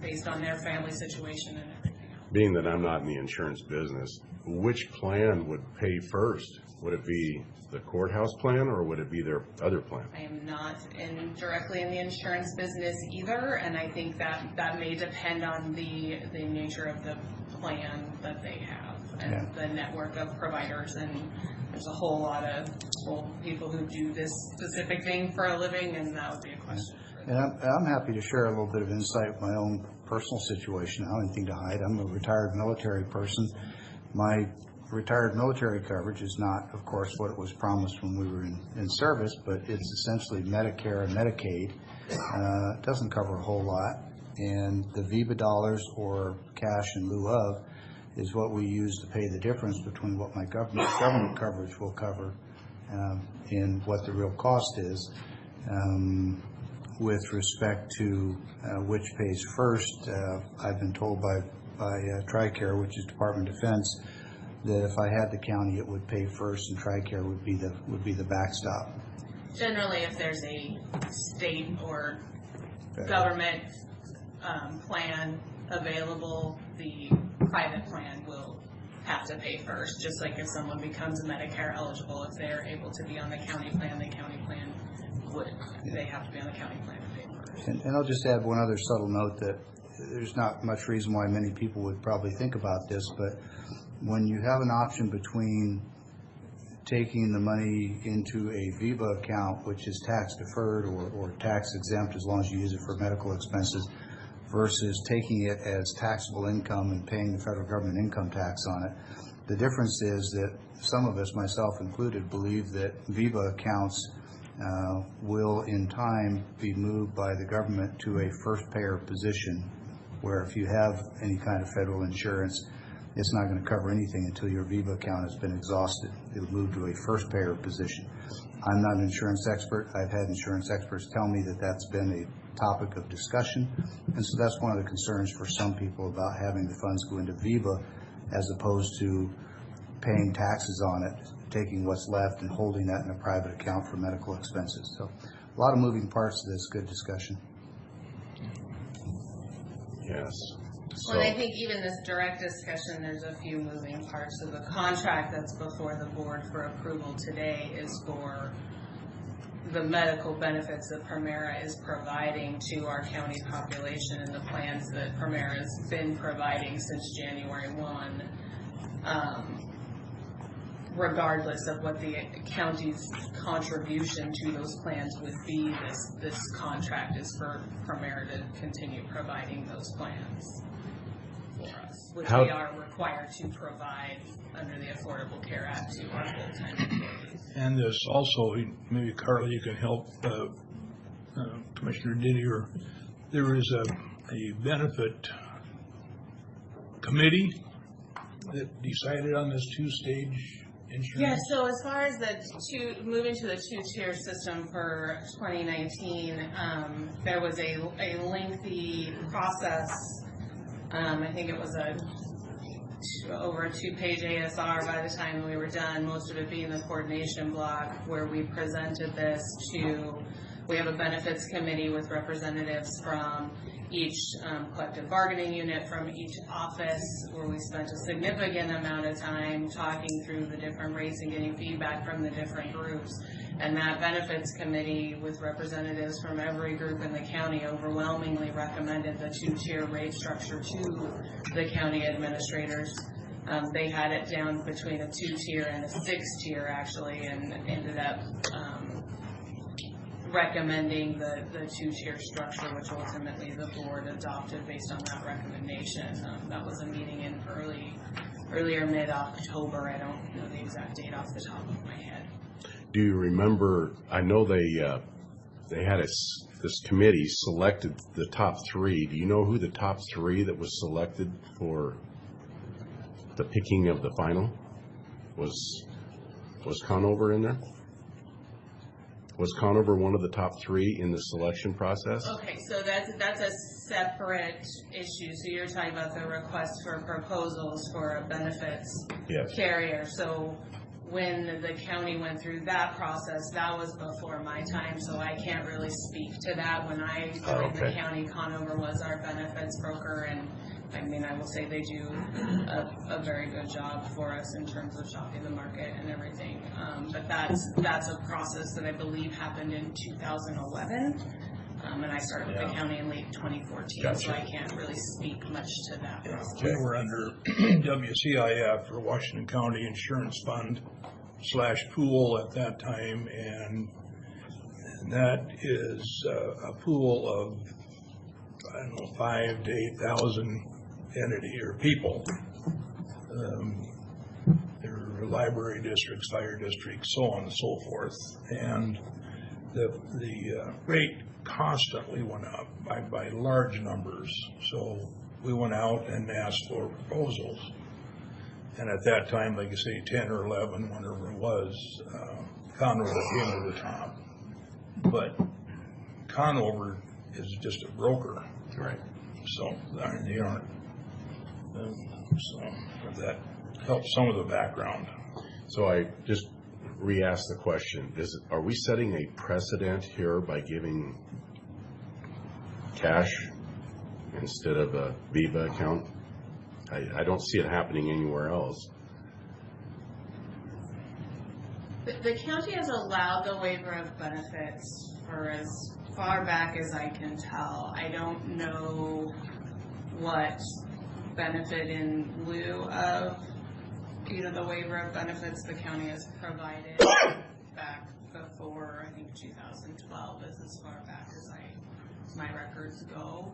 based on their family situation and everything. Being that I'm not in the insurance business, which plan would pay first? Would it be the courthouse plan or would it be their other plan? I am not directly in the insurance business either, and I think that may depend on the nature of the plan that they have and the network of providers. And there's a whole lot of people who do this specific thing for a living, and that would be a question. And I'm happy to share a little bit of insight with my own personal situation. I don't have anything to hide. I'm a retired military person. My retired military coverage is not, of course, what it was promised when we were in service, but it's essentially Medicare and Medicaid. It doesn't cover a whole lot. And the VIVA dollars, or cash in lieu of, is what we use to pay the difference between what my government coverage will cover and what the real cost is. With respect to which pays first, I've been told by TRICARE, which is Department of Defense, that if I had the county, it would pay first, and TRICARE would be the backstop. Generally, if there's a state or government plan available, the private plan will have to pay first. Just like if someone becomes Medicare eligible, if they're able to be on the county plan would. They have to be on the county plan to pay first. And I'll just add one other subtle note that there's not much reason why many people would probably think about this, but when you have an option between taking the money into a VIVA account, which is tax deferred or tax exempt as long as you use it for medical expenses, versus taking it as taxable income and paying the federal government income tax on it, the difference is that some of us, myself included, believe that VIVA accounts will in time be moved by the government to a first payer position, where if you have any kind of federal insurance, it's not going to cover anything until your VIVA account has been exhausted. It'll move to a first payer position. I'm not an insurance expert. I've had insurance experts tell me that that's been a topic of discussion, and so that's one of the concerns for some people about having the funds go into VIVA as opposed to paying taxes on it, taking what's left and holding that in a private account for medical expenses. So a lot of moving parts to this. Good discussion. Yes. Well, I think even this direct discussion, there's a few moving parts. So the contract that's before the board for approval today is for the medical benefits that Premera is providing to our county population and the plans that Premera has been providing since January 1. regardless of what the county's contribution to those plans would be, this contract is for Premier to continue providing those plans for us, which we are required to provide under the Affordable Care Act to our full-time employees. And this also, maybe Carly, you can help Commissioner Didier. There is a benefit committee that decided on this two-stage insurance? Yeah, so as far as moving to the two-tier system for 2019, there was a lengthy process. I think it was over a 2-page ASR by the time we were done, most of it being the coordination block, where we presented this to, we have a benefits committee with representatives from each collective bargaining unit, from each office, where we spent a significant amount of time talking through the different rates and getting feedback from the different groups. And that benefits committee with representatives from every group in the county overwhelmingly recommended the two-tier rate structure to the county administrators. They had it down between a 2-tier and a 6-tier actually, and ended up recommending the 2-tier structure, which ultimately the board adopted based on that recommendation. That was a meeting in earlier mid-October. I don't know the exact date off the top of my head. Do you remember, I know they had this committee selected the top 3. Do you know who the top 3 that was selected for the picking of the final? Was Conover in there? Was Conover one of the top 3 in the selection process? Okay, so that's a separate issue. So you're talking about the request for proposals for a benefits carrier. So when the county went through that process, that was before my time, so I can't really speak to that. When I joined the county, Conover was our benefits broker, and I mean, I will say they do a very good job for us in terms of shopping the market and everything. But that's a process that I believe happened in 2011. And I started with the county in late 2014, so I can't really speak much to that process. We were under WCIF, or Washington County Insurance Fund /pool at that time, and that is a pool of, I don't know, 5,000 to 8,000 entity or people. There are library districts, fire districts, so on and so forth, and the rate constantly went up by large numbers. So we went out and asked for proposals, and at that time, like you say, 10 or 11, whatever it was, Conover came to the top. But Conover is just a broker, right? So they aren't. So that helps some of the background. So I just re-ask the question: are we setting a precedent here by giving cash instead of a Viva account? I don't see it happening anywhere else. The county has allowed the waiver of benefits for as far back as I can tell. I don't know what benefit in lieu of the waiver of benefits the county has provided back before, I think 2012 is as far back as my records go.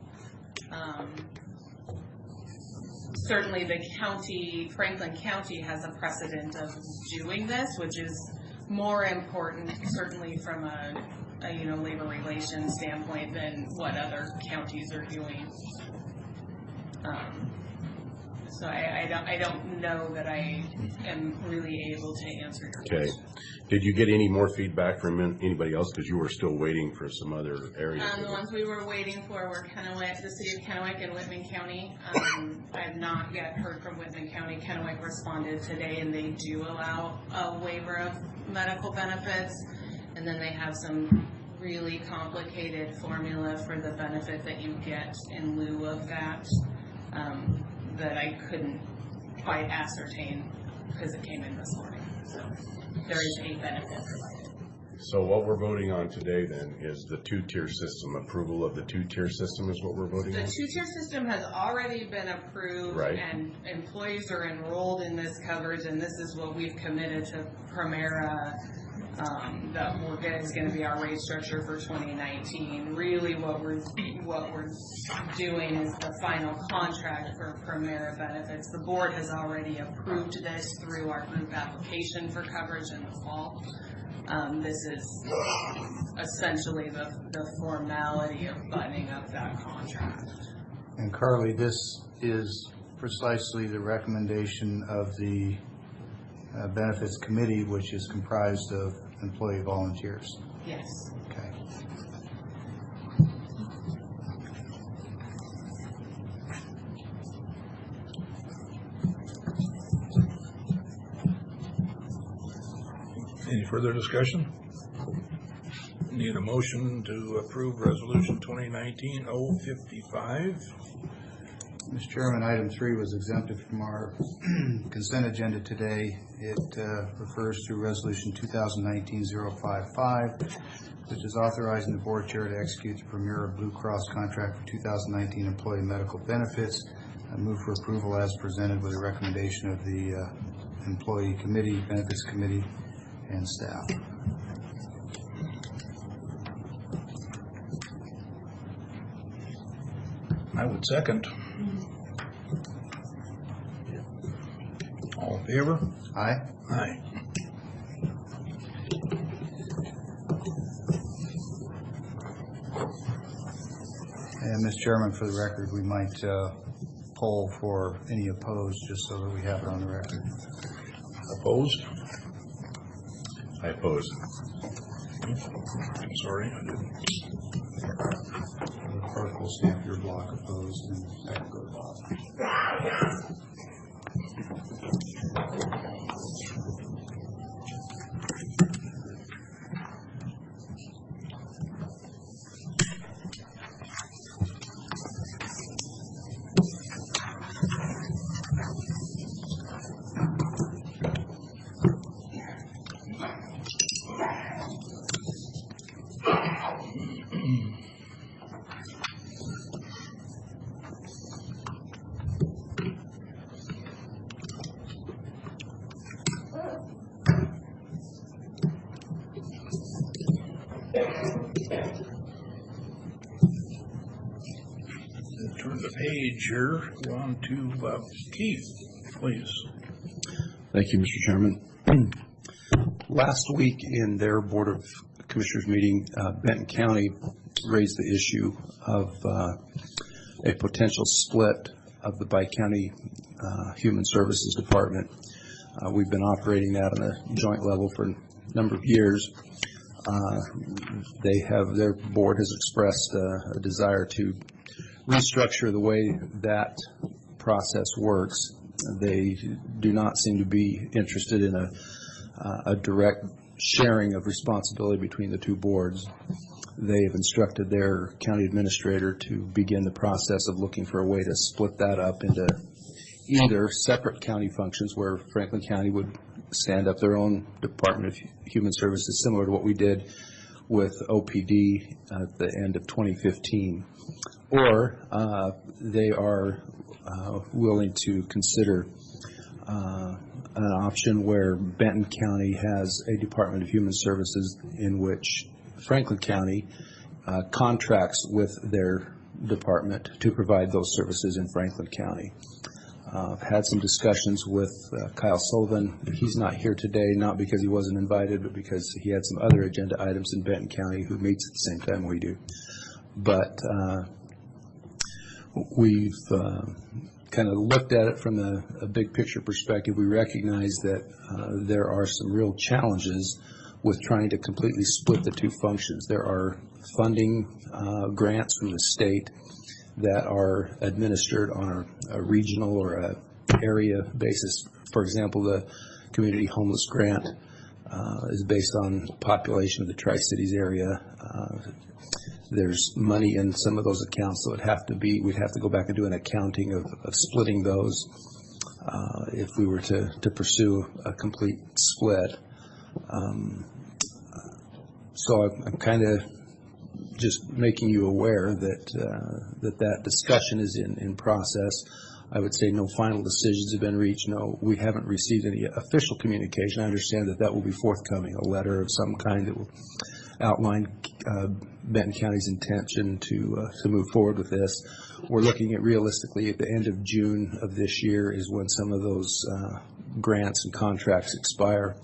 Certainly the county, Franklin County, has a precedent of doing this, which is more important certainly from a labor relations standpoint than what other counties are doing. So I don't know that I am really able to answer your question. Did you get any more feedback from anybody else? Because you were still waiting for some other areas. The ones we were waiting for were Kennewick, the city of Kennewick and Whitman County. I have not yet heard from Whitman County. Kennewick responded today, and they do allow a waiver of medical benefits. And then they have some really complicated formula for the benefit that you get in lieu of that. That I couldn't quite ascertain because it came in this morning. So there is a benefit provided. So what we're voting on today then is the two-tier system, approval of the two-tier system is what we're voting The on? two-tier system has already been approved. Right. And employees are enrolled in this coverage, and this is what we've committed to Primera, that is gonna be our rate structure for 2019. Really what we're doing is the final contract for Primera benefits. The board has already approved this through our group application for coverage in the fall. This is essentially the formality of buttoning up that contract. And Carly, this is precisely the recommendation of the Benefits Committee, which is comprised of employee volunteers. Yes. Okay. Any further discussion? Need a motion to approve Resolution 2019-055. Mr. Chairman, item 3 was exempted from our consent agenda today. It refers to Resolution 2019-055, which is authorizing the board chair to execute the Primera Blue Cross contract for 2019 employee medical benefits. I move for approval as presented with a recommendation of the Employee Committee, Benefits Committee, and staff. I would second. All in favor? Aye. Aye. And, Mr. Chairman, for the record, we might poll for any opposed, just so that we have it on the record. Opposed? I oppose. I'm sorry, I didn't. The clerk will stamp your block opposed and that will go to Bob. Turn the page here, go on to Keith, please. Thank you, Mr. Chairman. Last week in their Board of Commissioners meeting, Benton County raised the issue of a potential split of the Bi-County Human Services Department. We've been operating that on a joint level for a number of years. Their board has expressed a desire to restructure the way that process works. They do not seem to be interested in a direct sharing of responsibility between the two boards. They have instructed their county administrator to begin the process of looking for a way to split that up into either separate county functions where Franklin County would stand up their own Department of Human Services, similar to what we did with OPD at the end of 2015. Or they are willing to consider an option where Benton County has a Department of Human Services in which Franklin County contracts with their department to provide those services in Franklin County. I've had some discussions with Kyle Sullivan. He's not here today, not because he wasn't invited, but because he had some other agenda items in Benton County who meets at the same time we do. But we've kind of looked at it from a big picture perspective. We recognize that there are some real challenges with trying to completely split the two functions. There are funding grants from the state that are administered on a regional or a area basis. For example, the Community Homeless Grant is based on population of the Tri-Cities area. There's money in some of those accounts, so we'd have to go back and do an accounting of splitting those if we were to pursue a complete split. So I'm kind of just making you aware that that discussion is in process. I would say no final decisions have been reached. No, we haven't received any official communication. I understand that will be forthcoming, a letter of some kind that will outline Benton County's intention to move forward with this. We're looking at realistically at the end of June of this year is when some of those grants and contracts expire.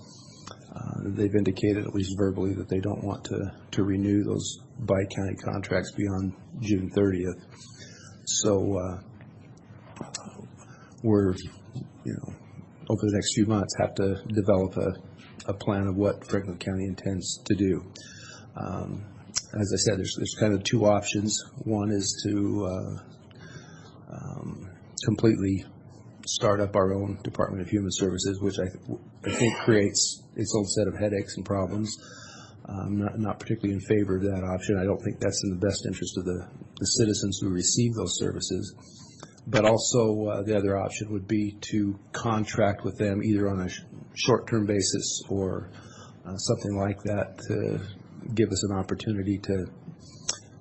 They've indicated, at least verbally, that they don't want to renew those bi-county contracts beyond June 30th. So we're, over the next few months have to develop a plan of what Franklin County intends to do. As I said, there's kind of two options. One is to completely start up our own Department of Human Services, which I think creates its own set of headaches and problems. I'm not particularly in favor of that option. I don't think that's in the best interest of the citizens who receive those services. But also the other option would be to contract with them either on a short-term basis or something like that to give us an opportunity to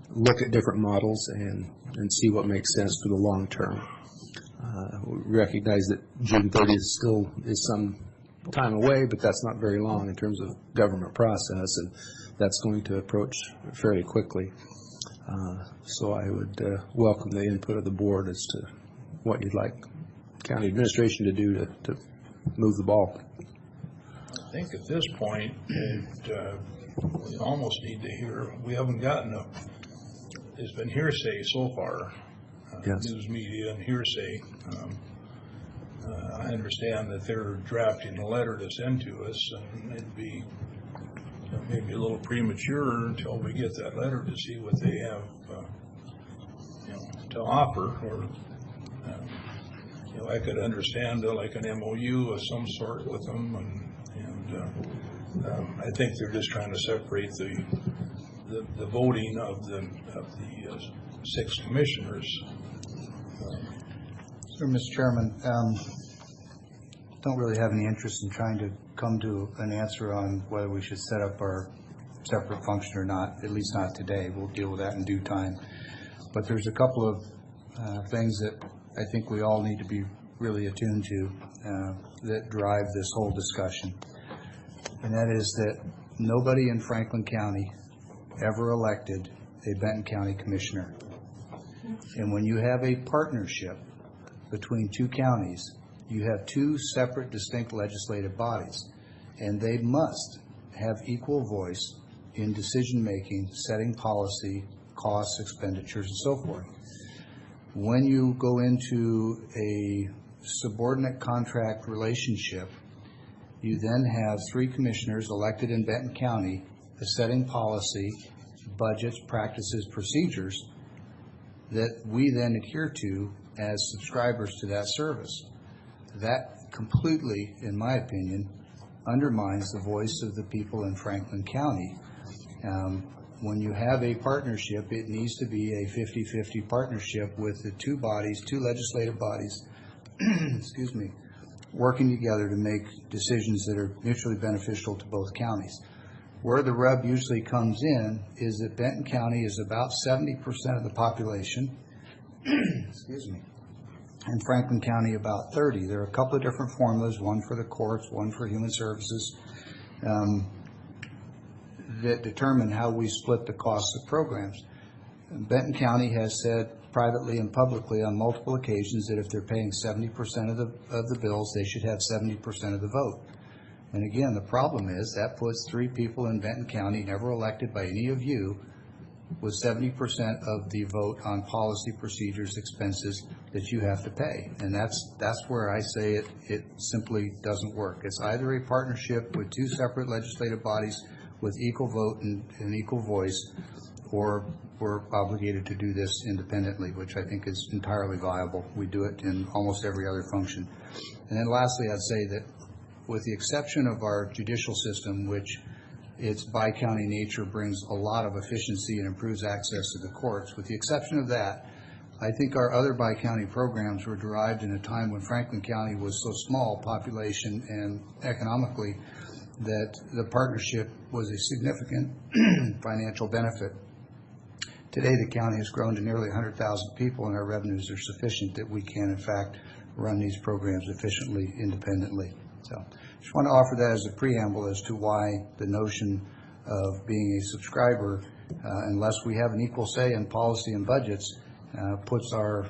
look at different models and see what makes sense for the long term. We recognize that June 30th still is some time away, but that's not very long in terms of government process, and that's going to approach fairly quickly. So I would welcome the input of the board as to what you'd like county administration to do to move the ball. I think at this point, we almost need to hear, we haven't gotten there's been hearsay so far, yes. News media and hearsay. I understand that they're drafting a letter to send to us, and it'd be maybe a little premature until we get that letter to see what they have to offer. Or I could understand like an MOU of some sort with them, and I think they're just trying to separate the voting of the 6 commissioners. So, Mr. Chairman, don't really have any interest in trying to come to an answer on whether we should set up our separate function or not, at least not today. We'll deal with that in due time. But there's a couple of things that I think we all need to be really attuned to that drive this whole discussion. And that is that nobody in Franklin County ever elected a Benton County commissioner. And when you have a partnership between 2 counties, you have 2 separate, distinct legislative bodies, and they must have equal voice in decision-making, setting policy, costs, expenditures, and so forth. When you go into a subordinate contract relationship, you then have 3 commissioners elected in Benton County setting policy, budgets, practices, procedures that we then adhere to as subscribers to that service. That completely, in my opinion, undermines the voice of the people in Franklin County. When you have a partnership, it needs to be a 50-50 partnership with the 2 bodies, 2 legislative bodies, excuse me, working together to make decisions that are mutually beneficial to both counties. Where the rub usually comes in is that Benton County is about 70% of the population, excuse me, and Franklin County about 30. There are a couple of different formulas, one for the courts, one for human services, that determine how we split the costs of programs. Benton County has said privately and publicly on multiple occasions that if they're paying 70% of the bills, they should have 70% of the vote. And again, the problem is that puts 3 people in Benton County, never elected by any of you, with 70% of the vote on policy, procedures, expenses that you have to pay. And that's where I say it simply doesn't work. It's either a partnership with 2 separate legislative bodies with equal vote and equal voice, or we're obligated to do this independently, which I think is entirely viable. We do it in almost every other function. And then lastly, I'd say that with the exception of our judicial system, which its bi-county nature brings a lot of efficiency and improves access to the courts, with the exception of that, I think our other bi-county programs were derived in a time when Franklin County was so small, population and economically, that the partnership was a significant financial benefit. Today, the county has grown to nearly 100,000 people, and our revenues are sufficient that we can, in fact, run these programs efficiently, independently. So just want to offer that as a preamble as to why the notion of being a subscriber, unless we have an equal say in policy and budgets, puts our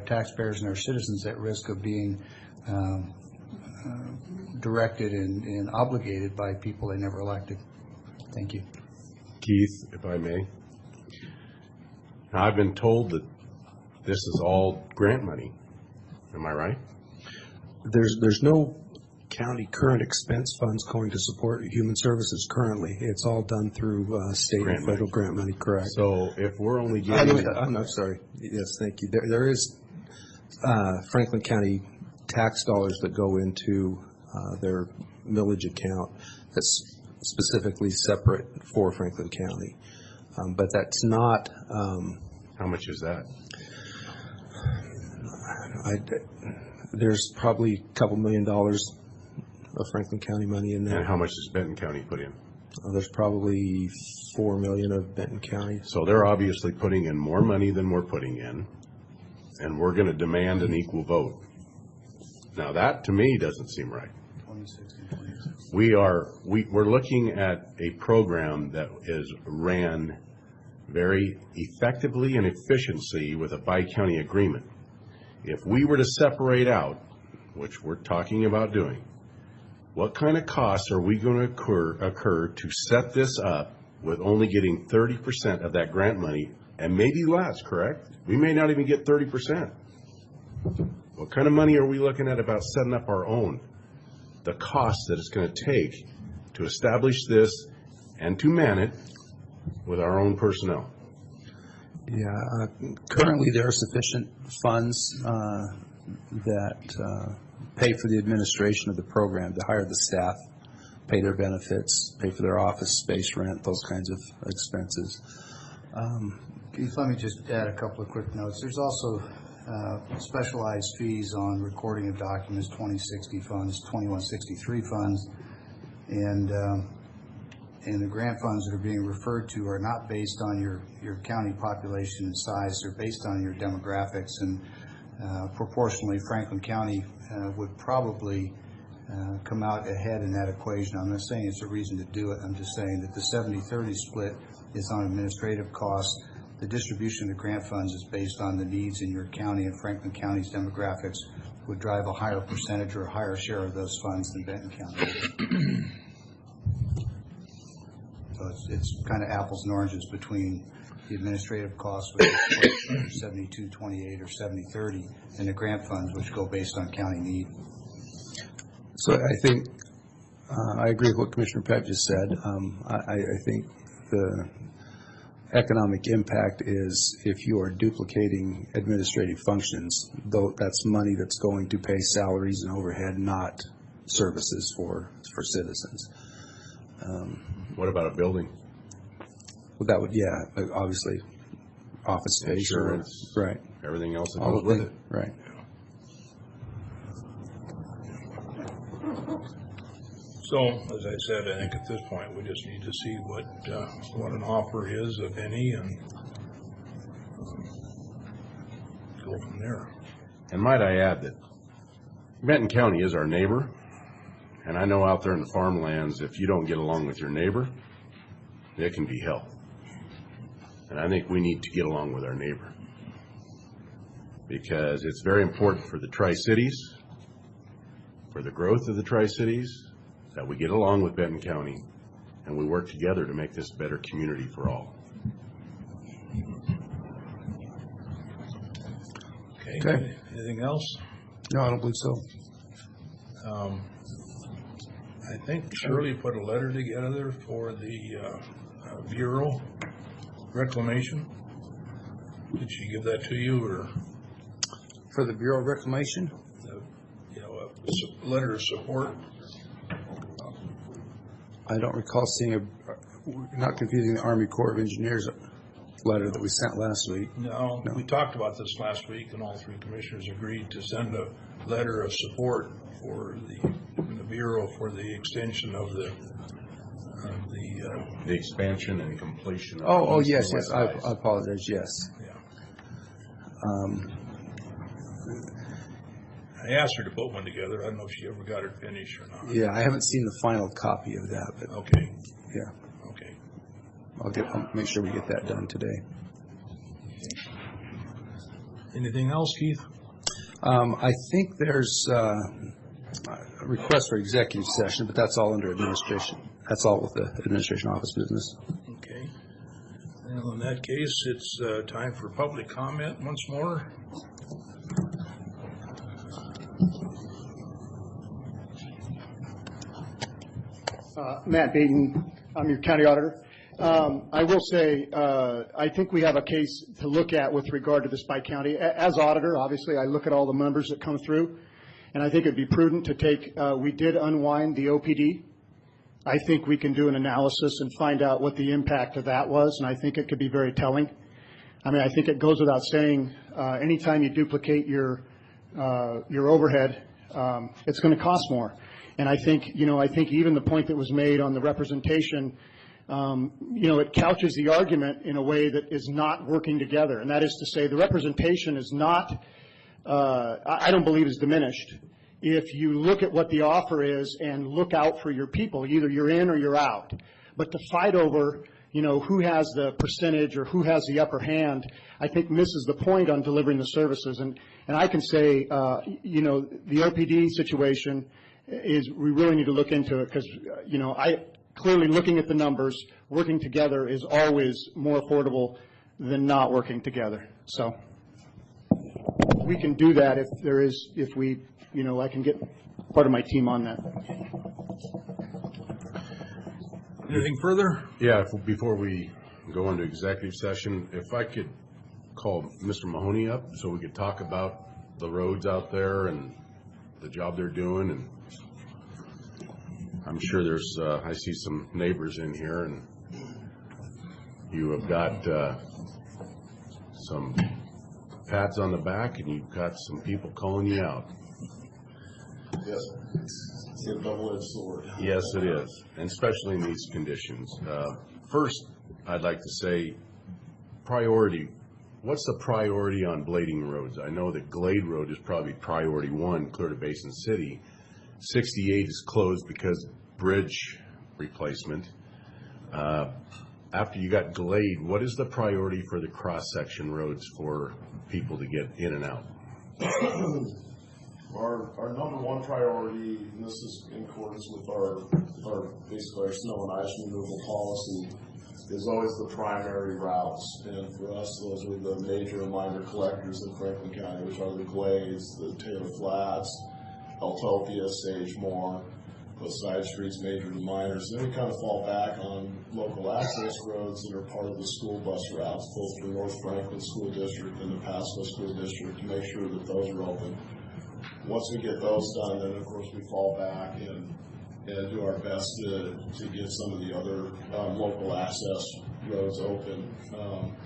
taxpayers and our citizens at risk of being directed and obligated by people they never elected. Thank you. Keith, if I may. Now, I've been told that this is all grant money. Am I right? There's no county current expense funds going to support human services currently. It's all done through state and federal grant money, correct? So if we're only getting... I'm sorry. Yes, thank you. There is Franklin County tax dollars that go into their millage account that's specifically separate for Franklin County. But that's not... How much is that? There's probably a couple $1 million of Franklin County money in there. And how much does Benton County put in? There's probably $4 million of Benton County. So they're obviously putting in more money than we're putting in, and we're going to demand an equal vote. Now that, to me, doesn't seem right. We're looking at a program that is ran very effectively and efficiently with a bi-county agreement. If we were to separate out, which we're talking about doing, what kind of costs are we going to occur to set this up with only getting 30% of that grant money, and maybe less, correct? We may not even get 30%. What kind of money are we looking at about setting up our own? The cost that it's going to take to establish this and to man it with our own personnel. Yeah, currently there are sufficient funds that pay for the administration of the program, to hire the staff, pay their benefits, pay for their office space rent, those kinds of expenses. Keith, let me just add a couple of quick notes. There's also specialized fees on recording of documents, 2060 funds, 2163 funds, and the grant funds that are being referred to are not based on your county population and size. They're based on your demographics, and proportionally, Franklin County would probably come out ahead in that equation. I'm not saying it's a reason to do it. I'm just saying that the 70-30 split is on administrative costs. The distribution of grant funds is based on the needs in your county, and Franklin County's demographics would drive a higher percentage or a higher share of those funds than Benton County. So it's kind of apples and oranges between the administrative costs, which is 72-28 or 70-30, and the grant funds, which go based on county need. So I think I agree with what Commissioner Peck just said. I think the economic impact is if you are duplicating administrative functions, though that's money that's going to pay salaries and overhead, not services for citizens. What about a building? Well, that would, yeah, obviously, office space, insurance, right? Everything else that goes with it, right? So, as I said, I think at this point we just need to see what an offer is, if any, and go from there. And might I add that Benton County is our neighbor, and I know out there in the farmlands, if you don't get along with your neighbor, it can be hell. And I think we need to get along with our neighbor, because it's very important for the Tri-Cities, for the growth of the Tri-Cities, that we get along with Benton County and we work together to make this a better community for all. Okay. Anything else? No, I don't believe so. I think Shirley put a letter together for the Bureau Reclamation. Did she give that to you, or? For the Bureau of Reclamation? A letter of support. I don't recall seeing not confusing the Army Corps of Engineers letter that we sent last week. No, we talked about this last week, and all three commissioners agreed to send a letter of support for the Bureau for the extension of the expansion and completion. of Oh, the yes, east and yes, west sides. I apologize, yes. I asked her to put one together. I don't know if she ever got it finished or not. Yeah, I haven't seen the final copy of that, but. Okay. Yeah. Okay. I'll make sure we get that done today. Anything else, Keith? I think there's a request for executive session, but that's all under administration. That's all with the administration office business. Okay. Well, in that case, it's time for public comment once more. Matt Baden, I'm your county auditor. I will say, I think we have a case to look at with regard to this bi-county. As auditor, obviously, I look at all the numbers that come through, and I think it'd be prudent to take, we did unwind the OPD. I think we can do an analysis and find out what the impact of that was, and I think it could be very telling. I mean, I think it goes without saying, anytime you duplicate your overhead, it's going to cost more. And I think, I think even the point that was made on the representation, it couches the argument in a way that is not working together. And that is to say the representation is not, I don't believe is diminished. If you look at what the offer is and look out for your people, either you're in or you're out. But to fight over, who has the percentage or who has the upper hand, I think misses the point on delivering the services. And I can say, the OPD situation is, we really need to look into it because, clearly looking at the numbers, working together is always more affordable than not working together. So we can do that if we, I can get part of my team on that. Anything further? Yeah, before we go into executive session, if I could call Mr. Mahoney up so we could talk about the roads out there and the job they're doing. And I'm sure there's, I see some neighbors in here, and you have got some pats on the back, and you've got some people calling you out. Yes, it's a double-edged sword. Yes, it is, and especially in these conditions. First, I'd like to say priority. What's the priority on blading roads? I know that Glade Road is probably priority one, clear to Basin City. 68 is closed because bridge replacement. After you got Glade, what is the priority for the cross-section roads for people to get in and out? Our number one priority, and this is in accordance with our basically our snow and ice removal policy, is always the primary routes. And for us, those are the major and minor collectors in Franklin County, which are the Glades, the Taylor Flats, Eltopia, Sagemore, those side streets, major and minors. Then we kind of fall back on local access roads that are part of the school bus routes, both for North Franklin School District and the Pasco School District, to make sure that those are open. Once we get those done, then of course we fall back and do our best to get some of the other local access roads open.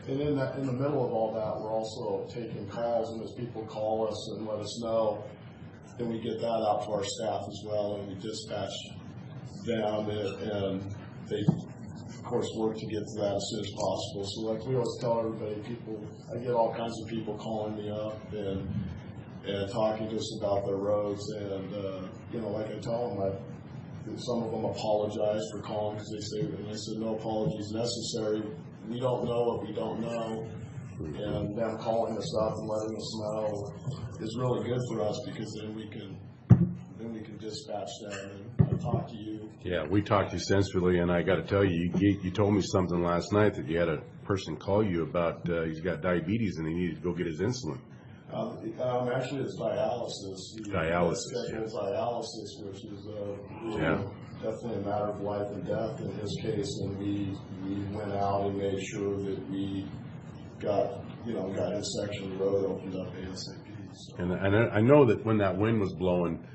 And in the middle of all that, we're also taking calls, and as people call us and let us know, then we get that out to our staff as well, and we dispatch them, and they, of course, work to get to that as soon as possible. So like we always tell everybody, I get all kinds of people calling me up and talking to us about their roads, and like I tell them, some of them apologize for calling because they say, and I said, no apologies necessary. We don't know what we don't know, and them calling us up and letting us know is really good for us, because then we can dispatch them and talk to you. Yeah, we talked extensively, and I got to tell you, you told me something last night that you had a person call you about he's got diabetes and he needed to go get his insulin. Actually, it's dialysis. Dialysis, dialysis, which is definitely a matter of life and death in his case. And we went out and made sure that we got his section of the road opened up ASAP. So. And I know that when that wind was blowing,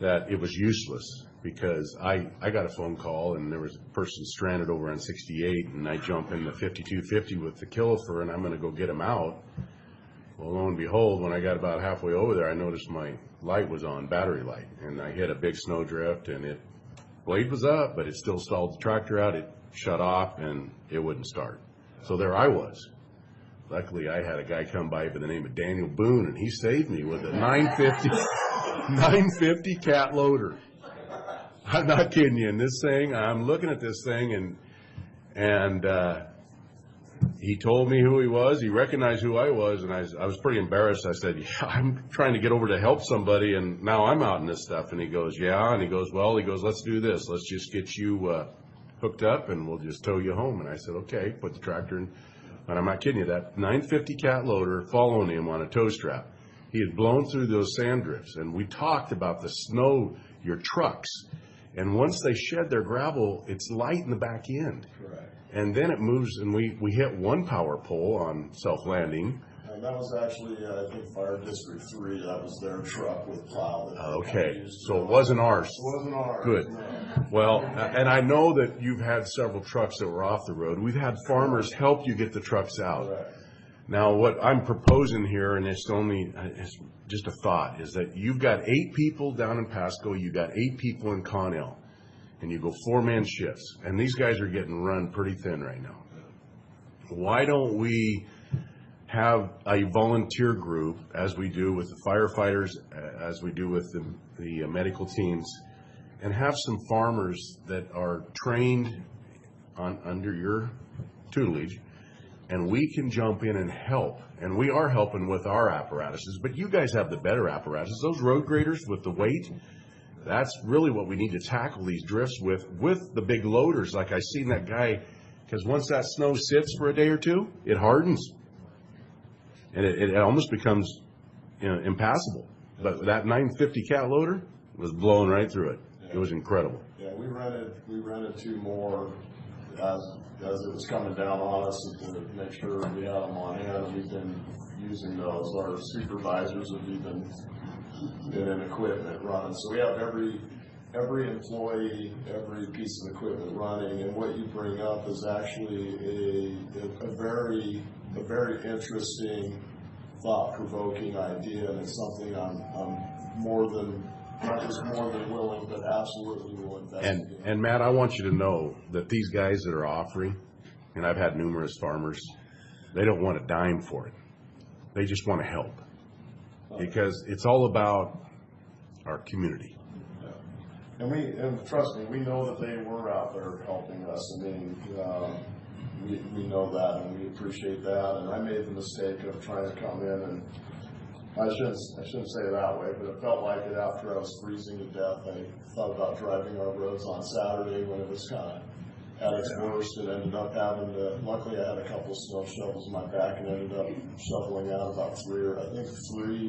that it was useless, because I got a phone call and there was a person stranded over on 68, and I jump in the 5250 with the Kilifer, and I'm going to go get him out. Well, lo and behold, when I got about halfway over there, I noticed my light was on, battery light, and I hit a big snowdrift, and blade was up, but it still stalled the tractor out. It shut off, and it wouldn't start. So there I was. Luckily, I had a guy come by the name of Daniel Boone, and he saved me with a 950 cat loader. I'm not kidding you. And this thing, I'm looking at this thing, and he told me who he was. He recognized who I was, and I was pretty embarrassed. I said, yeah, I'm trying to get over to help somebody, and now I'm out in this stuff. And he goes, yeah. And he goes, let's do this. Let's just get you hooked up, and we'll just tow you home. And I said, okay, put the tractor in. And I'm not kidding you, that 950 cat loader following him on a tow strap. He had blown through those sand drifts, and we talked about the snow, your trucks. And once they shed their gravel, it's light in the back end. Correct. And then it moves, and we hit one power pole on self-landing. And that was actually, I think, Fire District 3. That was their truck with plow. Okay, so it wasn't ours. It wasn't ours. Good. No. Well, and I know that you've had several trucks that were off the road. We've had farmers help you get the trucks out. Correct. Now, what I'm proposing here, and it's just a thought, is that you've got 8 people down in Pasco, you've got 8 people in Connell, and you go 4-man shifts, and these guys are getting run pretty thin right now. Why don't we have a volunteer group, as we do with the firefighters, as we do with the medical teams, and have some farmers that are trained under your tutelage, and we can jump in and help. And we are helping with our apparatuses, but you guys have the better apparatuses. Those road graders with the weight, that's really what we need to tackle these drifts with the big loaders. Like I seen that guy, because once that snow sits for a day or two, it hardens. And it almost becomes, impassable. But that 950 cat loader was blowing right through it. It was incredible. Yeah, we rented 2 more as it was coming down on us to make sure we had them on hand. We've been using those. Our supervisors have even been in equipment running. So we have every employee, every piece of equipment running. And what you bring up is actually a very interesting, thought-provoking idea, and it's something I'm not just more than willing, but absolutely will investigate. And Matt, I want you to know that these guys that are offering, and I've had numerous farmers, they don't want a dime for it. They just want to help, because it's all about our community. And trust me, we know that they were out there helping us. I mean, we know that, and we appreciate that. And I made the mistake of trying to come in, and I shouldn't say it that way, but it felt like it after I was freezing to death. I thought about driving our roads on Saturday when it was kind of at its worst. It ended up having to, luckily I had a couple of snow shovels in my back, and ended up shoveling out about 3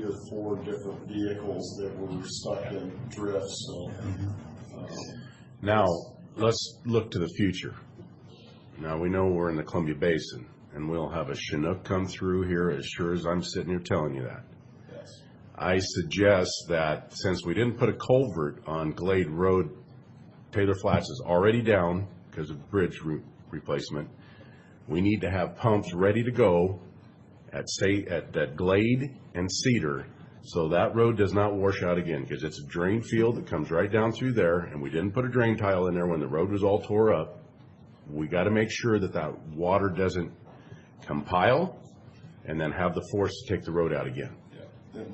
or 4 different vehicles that were stuck in drifts. So, Now, let's look to the future. Now, we know we're in the Columbia Basin, and we'll have a Chinook come through here as sure as I'm sitting here telling you that. Yes. I suggest that since we didn't put a culvert on Glade Road, Taylor Flats is already down because of bridge replacement. We need to have pumps ready to go at Glade and Cedar, so that road does not wash out again, because it's a drain field that comes right down through there, and we didn't put a drain tile in there when the road was all tore up. We got to make sure that water doesn't compile and then have the force to take the road out again. Yeah,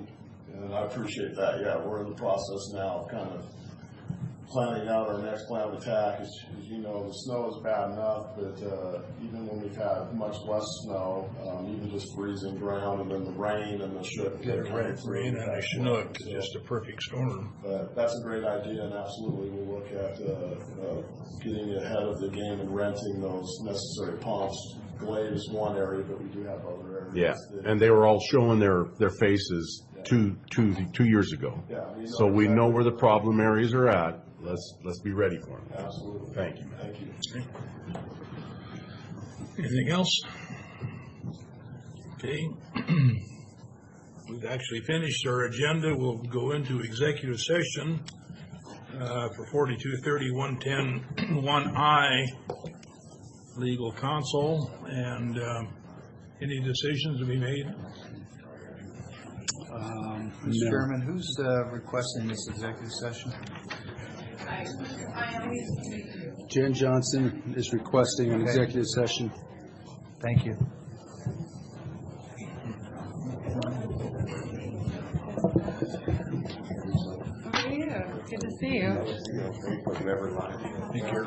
and I appreciate that. Yeah, we're in the process now of kind of planning out our next plan of attack. As you know, the snow is bad enough, but even when we've had much less snow, even just freezing ground, and then the rain and the Chinook. Rain and a Chinook, just a perfect storm. But that's a great idea, and absolutely we'll look at getting ahead of the game and renting those necessary pumps. Glade is one area, but we do have other areas. Yeah, and they were all showing their faces 2 years ago. Yeah, so we know where the problem areas are at. Let's be ready for them. Absolutely. Thank you, man. Thank you. Anything else? Okay. We've actually finished our agenda. We'll go into executive session for 4230-110 1I legal counsel, and any decisions to be made? Mr. Chairman, who's requesting this executive session? Jen Johnson is requesting an executive session. Thank you. How are you? Good to see you. Take care.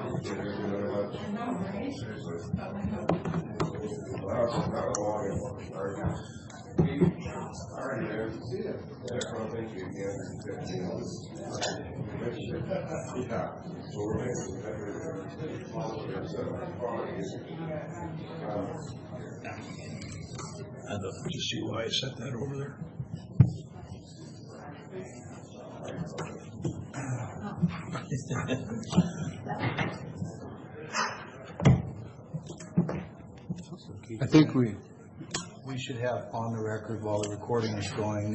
I'd love to see why I set that over there. I think we should have on the record while the recording is going,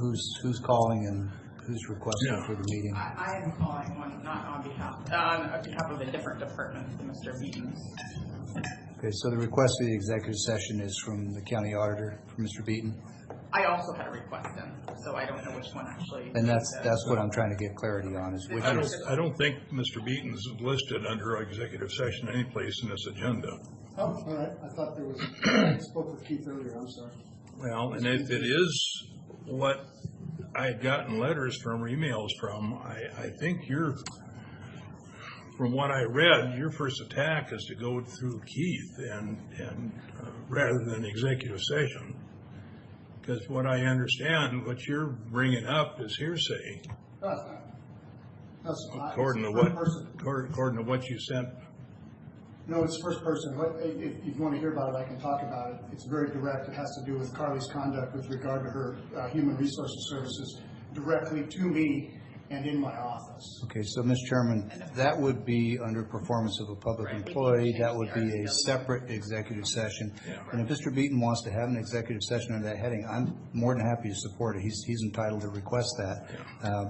who's calling and who's requesting for the meeting. I am calling one, not on behalf of a different department than Mr. Beaton. Okay, so the request for the executive session is from the county auditor, from Mr. Beaton? I also had a request in, so I don't know which one actually. And that's what I'm trying to get clarity on, is which is. I don't think Mr. Beaton's listed under executive session any place in this agenda. Oh, all right. I thought there was, I spoke with Keith earlier. I'm sorry. Well, and if it is what I had gotten letters from or emails from, I think from what I read, your first attack is to go through Keith and rather than executive session. Because what I understand, what you're bringing up is hearsay. According to what you sent. No, it's first person. If you want to hear about it, I can talk about it. It's very direct. It has to do with Carly's conduct with regard to her human resources services directly to me and in my office. Okay, so, Mr. Chairman, that would be under performance of a public employee. That would be a separate executive session. And if Mr. Beaton wants to have an executive session under that heading, I'm more than happy to support it. He's entitled to request that.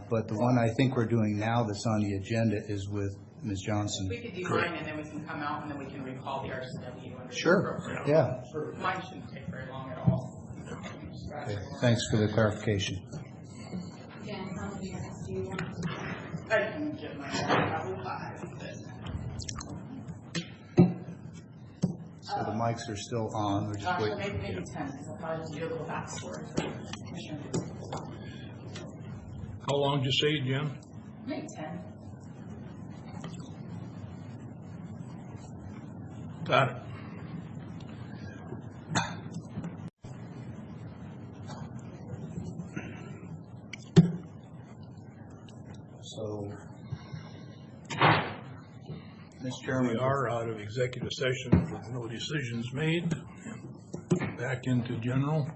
But the one I think we're doing now that's on the agenda is with Ms. Johnson. We could do mine and then we can come out and then we can recall the RCW under the Sure, program. yeah. Mine shouldn't take very long at all. Okay, thanks for the clarification. Jen, how many minutes do you want? I can get my probably 5. So the mics are still on. We're just Actually, waiting. maybe 10, because I'll probably just do a little backstory for Commissioner. How long did you say, Jen? Maybe 10. Got it. So, Mr. Chairman. We are out of executive session with no decisions made. Back into general.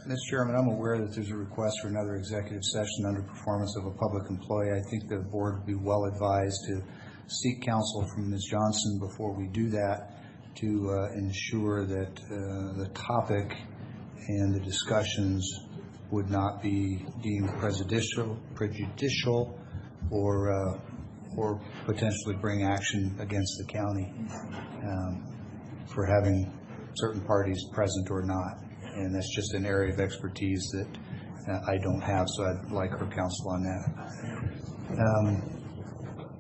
Mr. Chairman, I'm aware that there's a request for another executive session under performance of a public employee. I think the board would be well advised to seek counsel from Ms. Johnson before we do that to ensure that the topic and the discussions would not be deemed prejudicial or potentially bring action against the county for having certain parties present or not. And that's just an area of expertise that I don't have, so I'd like her counsel on that.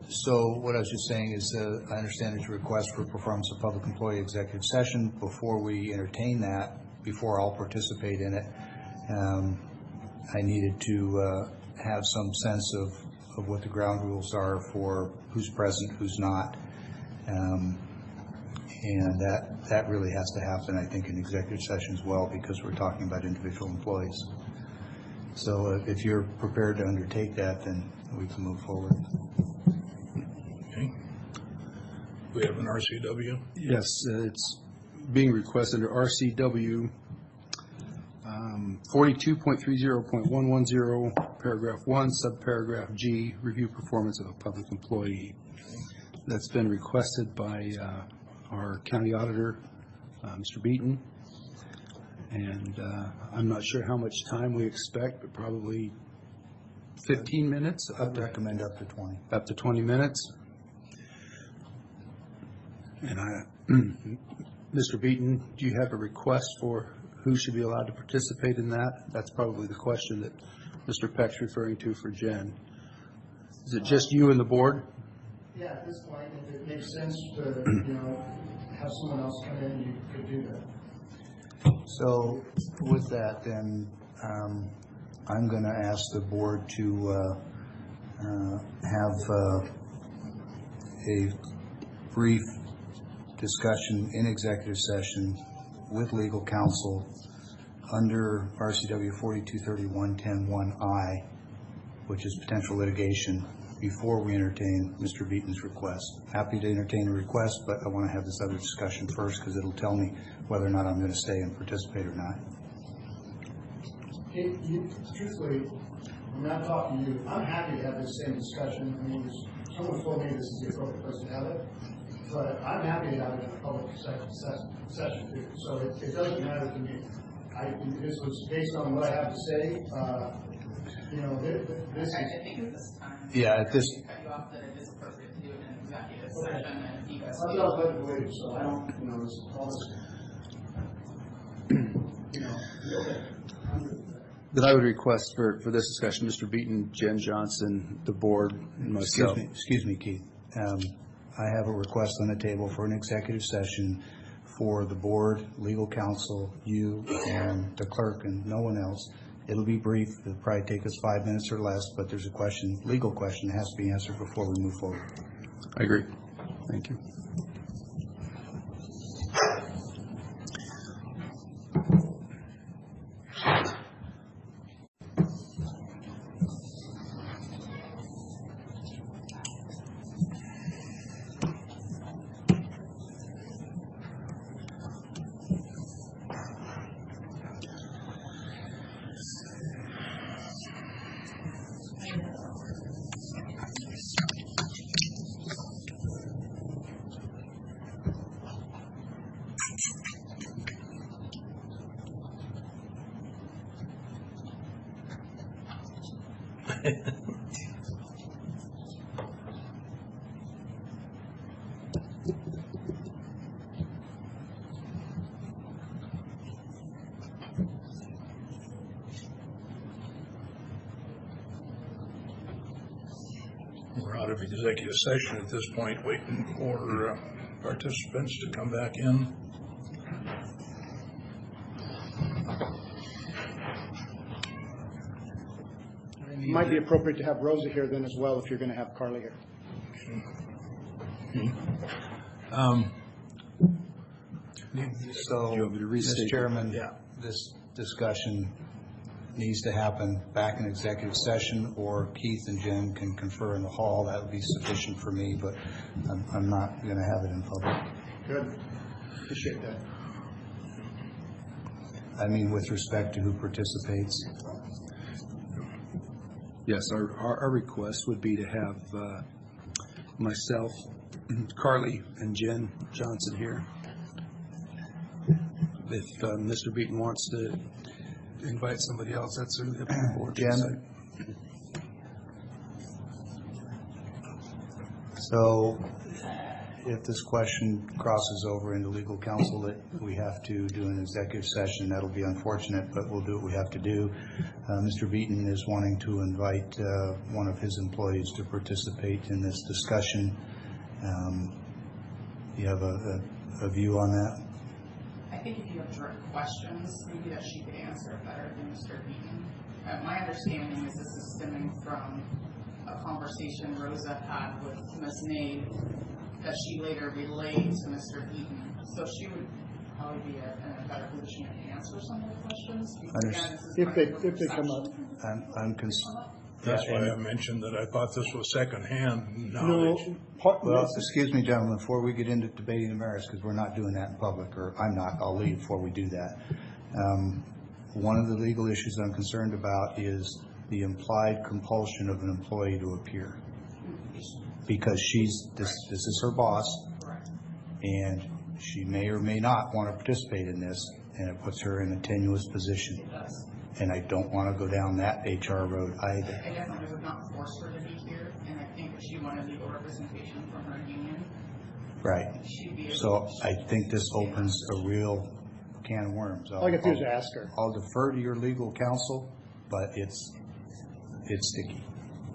So what I was just saying is I understand there's a request for performance of public employee executive session. Before we entertain that, before I'll participate in it, I needed to have some sense of what the ground rules are for who's present, who's not. And that really has to happen, I think, in executive session as well, because we're talking about individual employees. So if you're prepared to undertake that, then we can move forward. Okay. We have an RCW? Yes, it's being requested under RCW 42.30.110, paragraph 1, subparagraph G, review performance of a public employee. That's been requested by our county auditor, Mr. Beaton. And I'm not sure how much time we expect, but probably 15 minutes. I'd recommend up to 20. Up to 20 minutes. And Mr. Beaton, do you have a request for who should be allowed to participate in that? That's probably the question that Mr. Peck's referring to for Jen. Is it just you and the board? Yeah, at this point, if it makes sense to, have someone else come in, you could do that. So with that, then, I'm going to ask the board to have a brief discussion in executive session with legal counsel under RCW 4231.10.1I, which is potential litigation, before we entertain Mr. Beaton's request. Happy to entertain a request, but I want to have this other discussion first because it'll tell me whether or not I'm going to stay and participate or not. Truthfully, when I'm talking to you, I'm happy to have this same discussion. I mean, someone told me this is the appropriate place to have it, but I'm happy to have it in a public session too. So it doesn't matter to me. This was based on what I have to say. This is. I think at this time. Yeah, at this. Cut you off that it is appropriate to do it in an executive session, and if you guys. That's what I was led to believe, so I don't, this all this, That I would request for this discussion, Mr. Beaton, Jen Johnson, the board, and myself. Excuse me, Keith. I have a request on the table for an executive session for the board, legal counsel, you, and the clerk, and no one else. It'll be brief. It'll probably take us 5 minutes or less, but there's a question, legal question, that has to be answered before we move forward. I agree. Thank you. We're out of executive session at this point, waiting for participants to come back in. it might be appropriate to have Rosa here then as well if you're going to have Carly here. So, Mr. Chairman, this discussion needs to happen back in executive session, or Keith and Jen can confer in the hall. That would be sufficient for me, but I'm not going to have it in public. Good. Appreciate that. I mean, with respect to who participates. Yes, our request would be to have myself, Carly, and Jen Johnson here. If Mr. Beaton wants to invite somebody else, that's up to the board. Jen? So if this question crosses over into legal counsel that we have to do an executive session, that'll be unfortunate, but we'll do what we have to do. Mr. Beaton is wanting to invite one of his employees to participate in this discussion. You have a view on that? I think if you have direct questions, maybe that she could answer it better than Mr. Beaton. My understanding is this is stemming from a conversation Rosa had with Ms. Nade that she later relayed to Mr. Beaton. So she would probably be in a better position to answer some of the questions. If they come up. I'm concerned. That's why I mentioned that I thought this was secondhand knowledge. Well, excuse me, gentlemen, before we get into debating the merits, because we're not doing that in public, or I'm not, I'll leave before we do that. One of the legal issues I'm concerned about is the implied compulsion of an employee to appear. Because this is her boss, and she may or may not want to participate in this, and it puts her in a tenuous position. And I don't want to go down that HR road either. I definitely would not force her to be here, and I think if she wanted legal representation from her union. Right. So I think this opens a real can of worms. All I can do is ask her. I'll defer to your legal counsel, but it's sticky.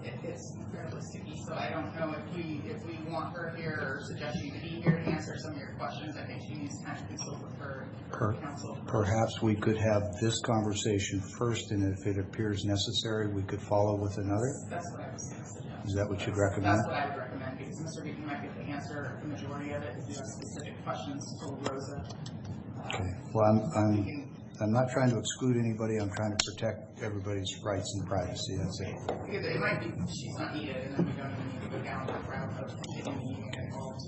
It's incredibly sticky, so I don't know if we want her here or suggest you to be here to answer some of your questions. I think she needs to kind of consult with her counsel. Perhaps we could have this conversation first, and if it appears necessary, we could follow with another? That's what I was going to suggest. Is that what you'd recommend? That's what I would recommend, because Mr. Beaton might be able to answer the majority of it. If you have specific questions to Rosa. Okay. Well, I'm not trying to exclude anybody. I'm trying to protect everybody's rights and privacy. That's it. Because it might be she's not needed, and then we don't even need to go down that route of getting the meeting involved.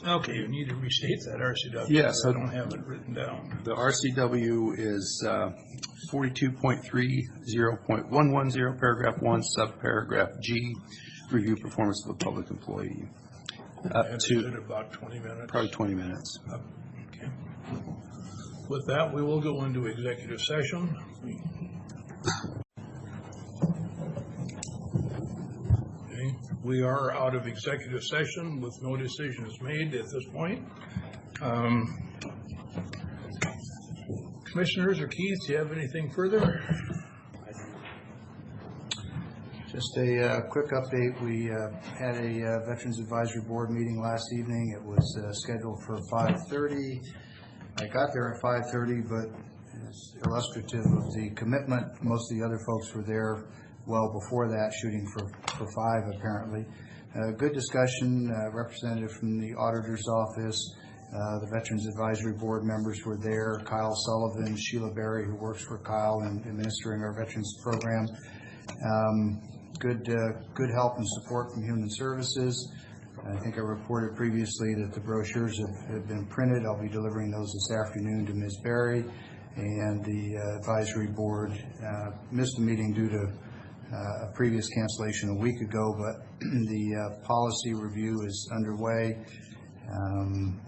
Okay, you need to restate that RCW. Yes. I don't have it written down. The RCW is 42.30.110, paragraph 1, subparagraph G, review performance of a public employee. Up And to is it about 20 minutes? probably 20 minutes. Okay. With that, we will go into executive session. Okay. We are out of executive session with no decisions made at this point. Commissioners or Keith, do you have anything further? Just a quick update. We had a Veterans Advisory Board meeting last evening. It was scheduled for 5:30. I got there at 5:30, but it's illustrative of the commitment. Most of the other folks were there well before that, shooting for 5 apparently. Good discussion. Representative from the Auditor's Office, the Veterans Advisory Board members were there. Kyle Sullivan, Sheila Berry, who works for Kyle in administering our Veterans Program. Good help and support from Human Services. I think I reported previously that the brochures have been printed. I'll be delivering those this afternoon to Ms. Berry. And the advisory board missed a meeting due to a previous cancellation a week ago, but the policy review is underway.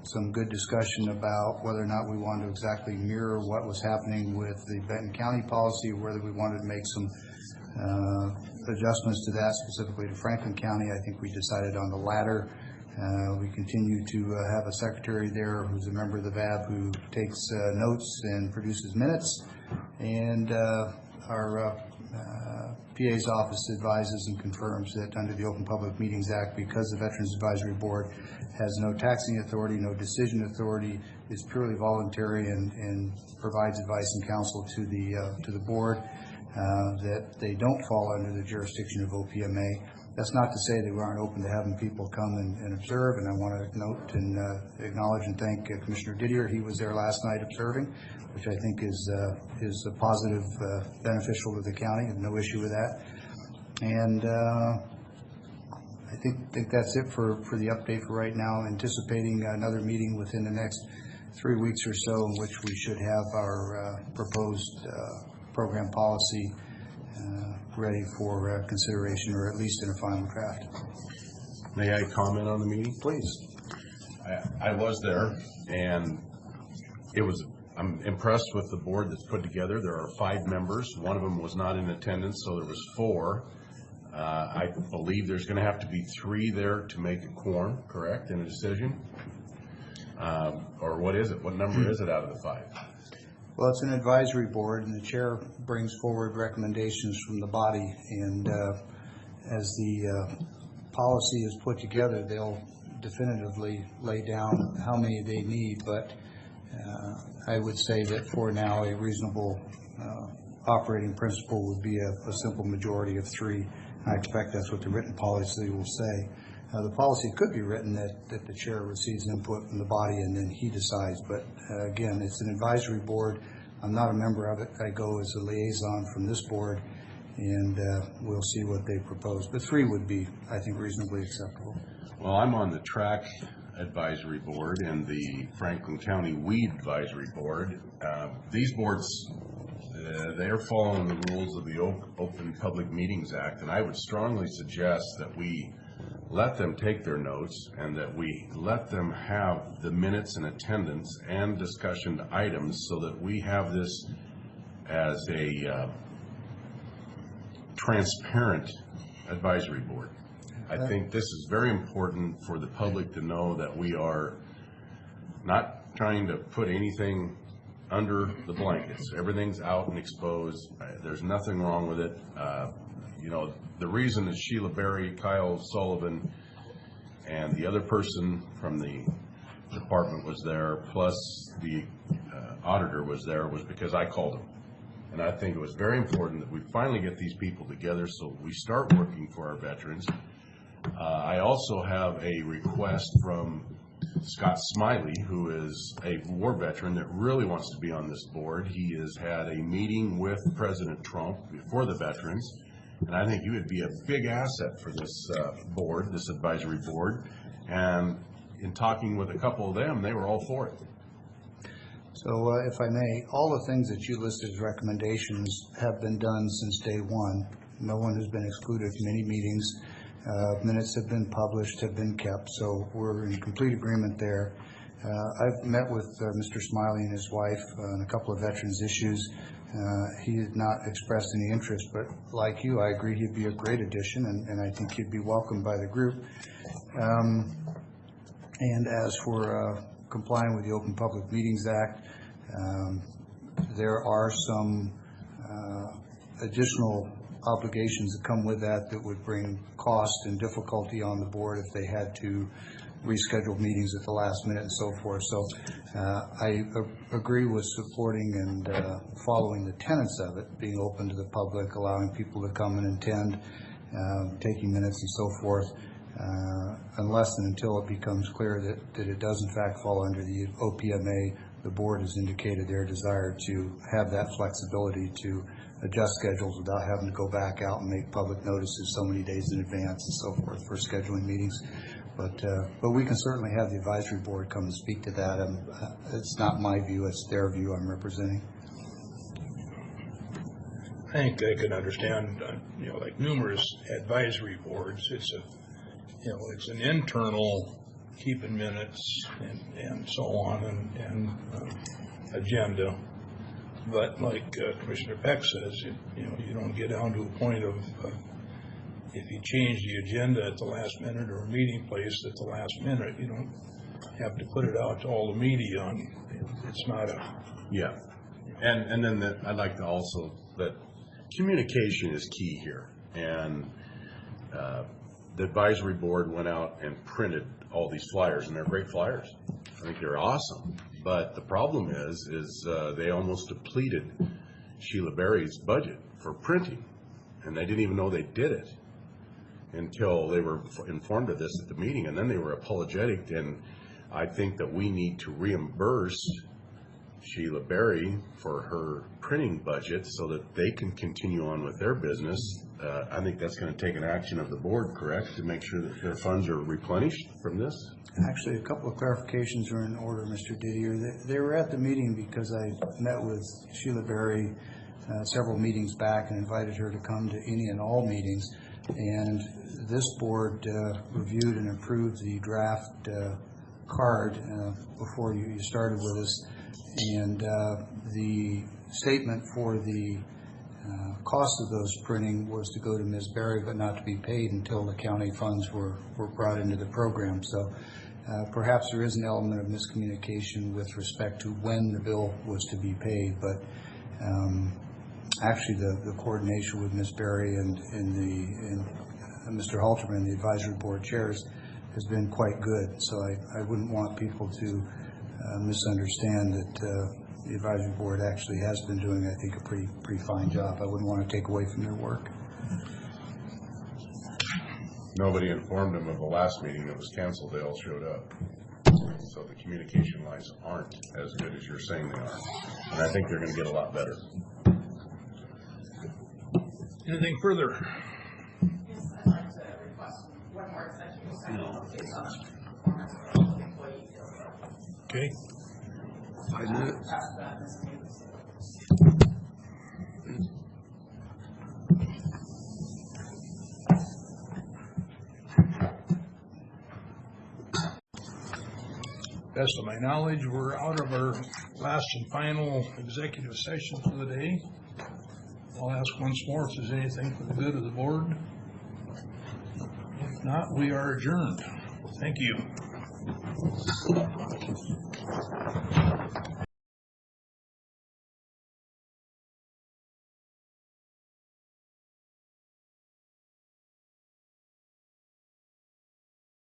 Some good discussion about whether or not we wanted to exactly mirror what was happening with the Benton County policy, or whether we wanted to make some adjustments to that, specifically to Franklin County. I think we decided on the latter. We continue to have a secretary there who's a member of the VAB who takes notes and produces minutes, and our PA's office advises and confirms that under the Open Public Meetings Act, because the Veterans Advisory Board has no taxing authority, no decision authority, is purely voluntary and provides advice and counsel to the board, that they don't fall under the jurisdiction of OPMA. That's not to say that we aren't open to having people come and observe, and I want to note and acknowledge and thank Commissioner Didier. He was there last night observing, which I think is a positive, beneficial to the county. I have no issue with that. And I think that's it for the update for right now. Anticipating another meeting within the next 3 weeks or so, in which we should have our proposed program policy ready for consideration, or at least in a final draft. May I comment on the meeting? Please. I was there, and I'm impressed with the board that's put together. There are 5 members. One of them was not in attendance, so there was 4. I believe there's going to have to be 3 there to make a quorum, correct, in a decision? Or what is it? What number is it out of the 5? Well, it's an advisory board, and the chair brings forward recommendations from the body, and as the policy is put together, they'll definitively lay down how many they need, but I would say that for now, a reasonable operating principle would be a simple majority of 3. I expect that's what the written policy will say. The policy could be written that the chair receives input from the body and then he decides, but again, it's an advisory board. I'm not a member of it. I go as a liaison from this board, and we'll see what they propose. But 3 would be, I think, reasonably acceptable. Well, I'm on the Track Advisory Board and the Franklin County Weed Advisory Board. These boards, they're following the rules of the Open Public Meetings Act, and I would strongly suggest that we let them take their notes and that we let them have the minutes and attendance and discussion items, so that we have this as a transparent advisory board. I think this is very important for the public to know that we are not trying to put anything under the blankets. Everything's out and exposed. There's nothing wrong with it. You know, the reason that Sheila Berry, Kyle Sullivan, and the other person from the department was there, plus the auditor was there, was because I called them. And I think it was very important that we finally get these people together so we start working for our veterans. I also have a request from Scott Smiley, who is a war veteran that really wants to be on this board. He has had a meeting with President Trump for the veterans, and I think he would be a big asset for this board, this advisory board. And in talking with a couple of them, they were all for it. So if I may, all the things that you listed as recommendations have been done since day one. No one has been excluded from any meetings. Minutes have been published, have been kept, so we're in complete agreement there. I've met with Mr. Smiley and his wife on a couple of veterans issues. He did not express any interest, but like you, I agree he'd be a great addition, and I think he'd be welcomed by the group. And as for complying with the Open Public Meetings Act, there are some additional obligations that come with that that would bring cost and difficulty on the board if they had to reschedule meetings at the last minute and so forth. So I agree with supporting and following the tenets of it, being open to the public, allowing people to come and attend, taking minutes and so forth, unless and until it becomes clear that it does in fact fall under the OPMA. The board has indicated their desire to have that flexibility to adjust schedules without having to go back out and make public notices so many days in advance and so forth for scheduling meetings. But we can certainly have the advisory board come and speak to that. It's not my view, it's their view I'm representing. I think I can understand, like numerous advisory boards, it's an internal keeping minutes and so on and agenda. But like Commissioner Peck says, you don't get down to a point of if you change the agenda at the last minute or a meeting place at the last minute, you don't have to put it out to all the media. It's not a... Yeah. And then I'd like to also, that communication is key here. And the advisory board went out and printed all these flyers, and they're great flyers. I think they're awesome. But the problem is they almost depleted Sheila Berry's budget for printing, and they didn't even know they did it until they were informed of this at the meeting, and then they were apologetic. And I think that we need to reimburse Sheila Berry for her printing budget so that they can continue on with their business. I think that's going to take an action of the board, correct, to make sure that their funds are replenished from this? Actually, a couple of clarifications are in order, Mr. Didier. They were at the meeting because I met with Sheila Berry several meetings back and invited her to come to any and all meetings. And this board reviewed and approved the draft card before you started with us. And the statement for the cost of those printing was to go to Ms. Berry, but not to be paid until the county funds were brought into the program. So perhaps there is an element of miscommunication with respect to when the bill was to be paid, but actually the coordination with Ms. Berry and Mr. Halterman, the advisory board chairs, has been quite good. So I wouldn't want people to misunderstand that the advisory board actually has been doing, I think, a pretty fine job. I wouldn't want to take away from their work. Nobody informed them of the last meeting that was canceled. They all showed up. So the communication lines aren't as good as you're saying they are. And I think they're going to get a lot better. Anything further? Yes, I'd like to request one more executive session based on performance of employee. Okay. 5 minutes. Best of my knowledge, we're out of our last and final executive session for the day. I'll ask once more if there's anything for the good of the board. If not, we are adjourned. Thank you.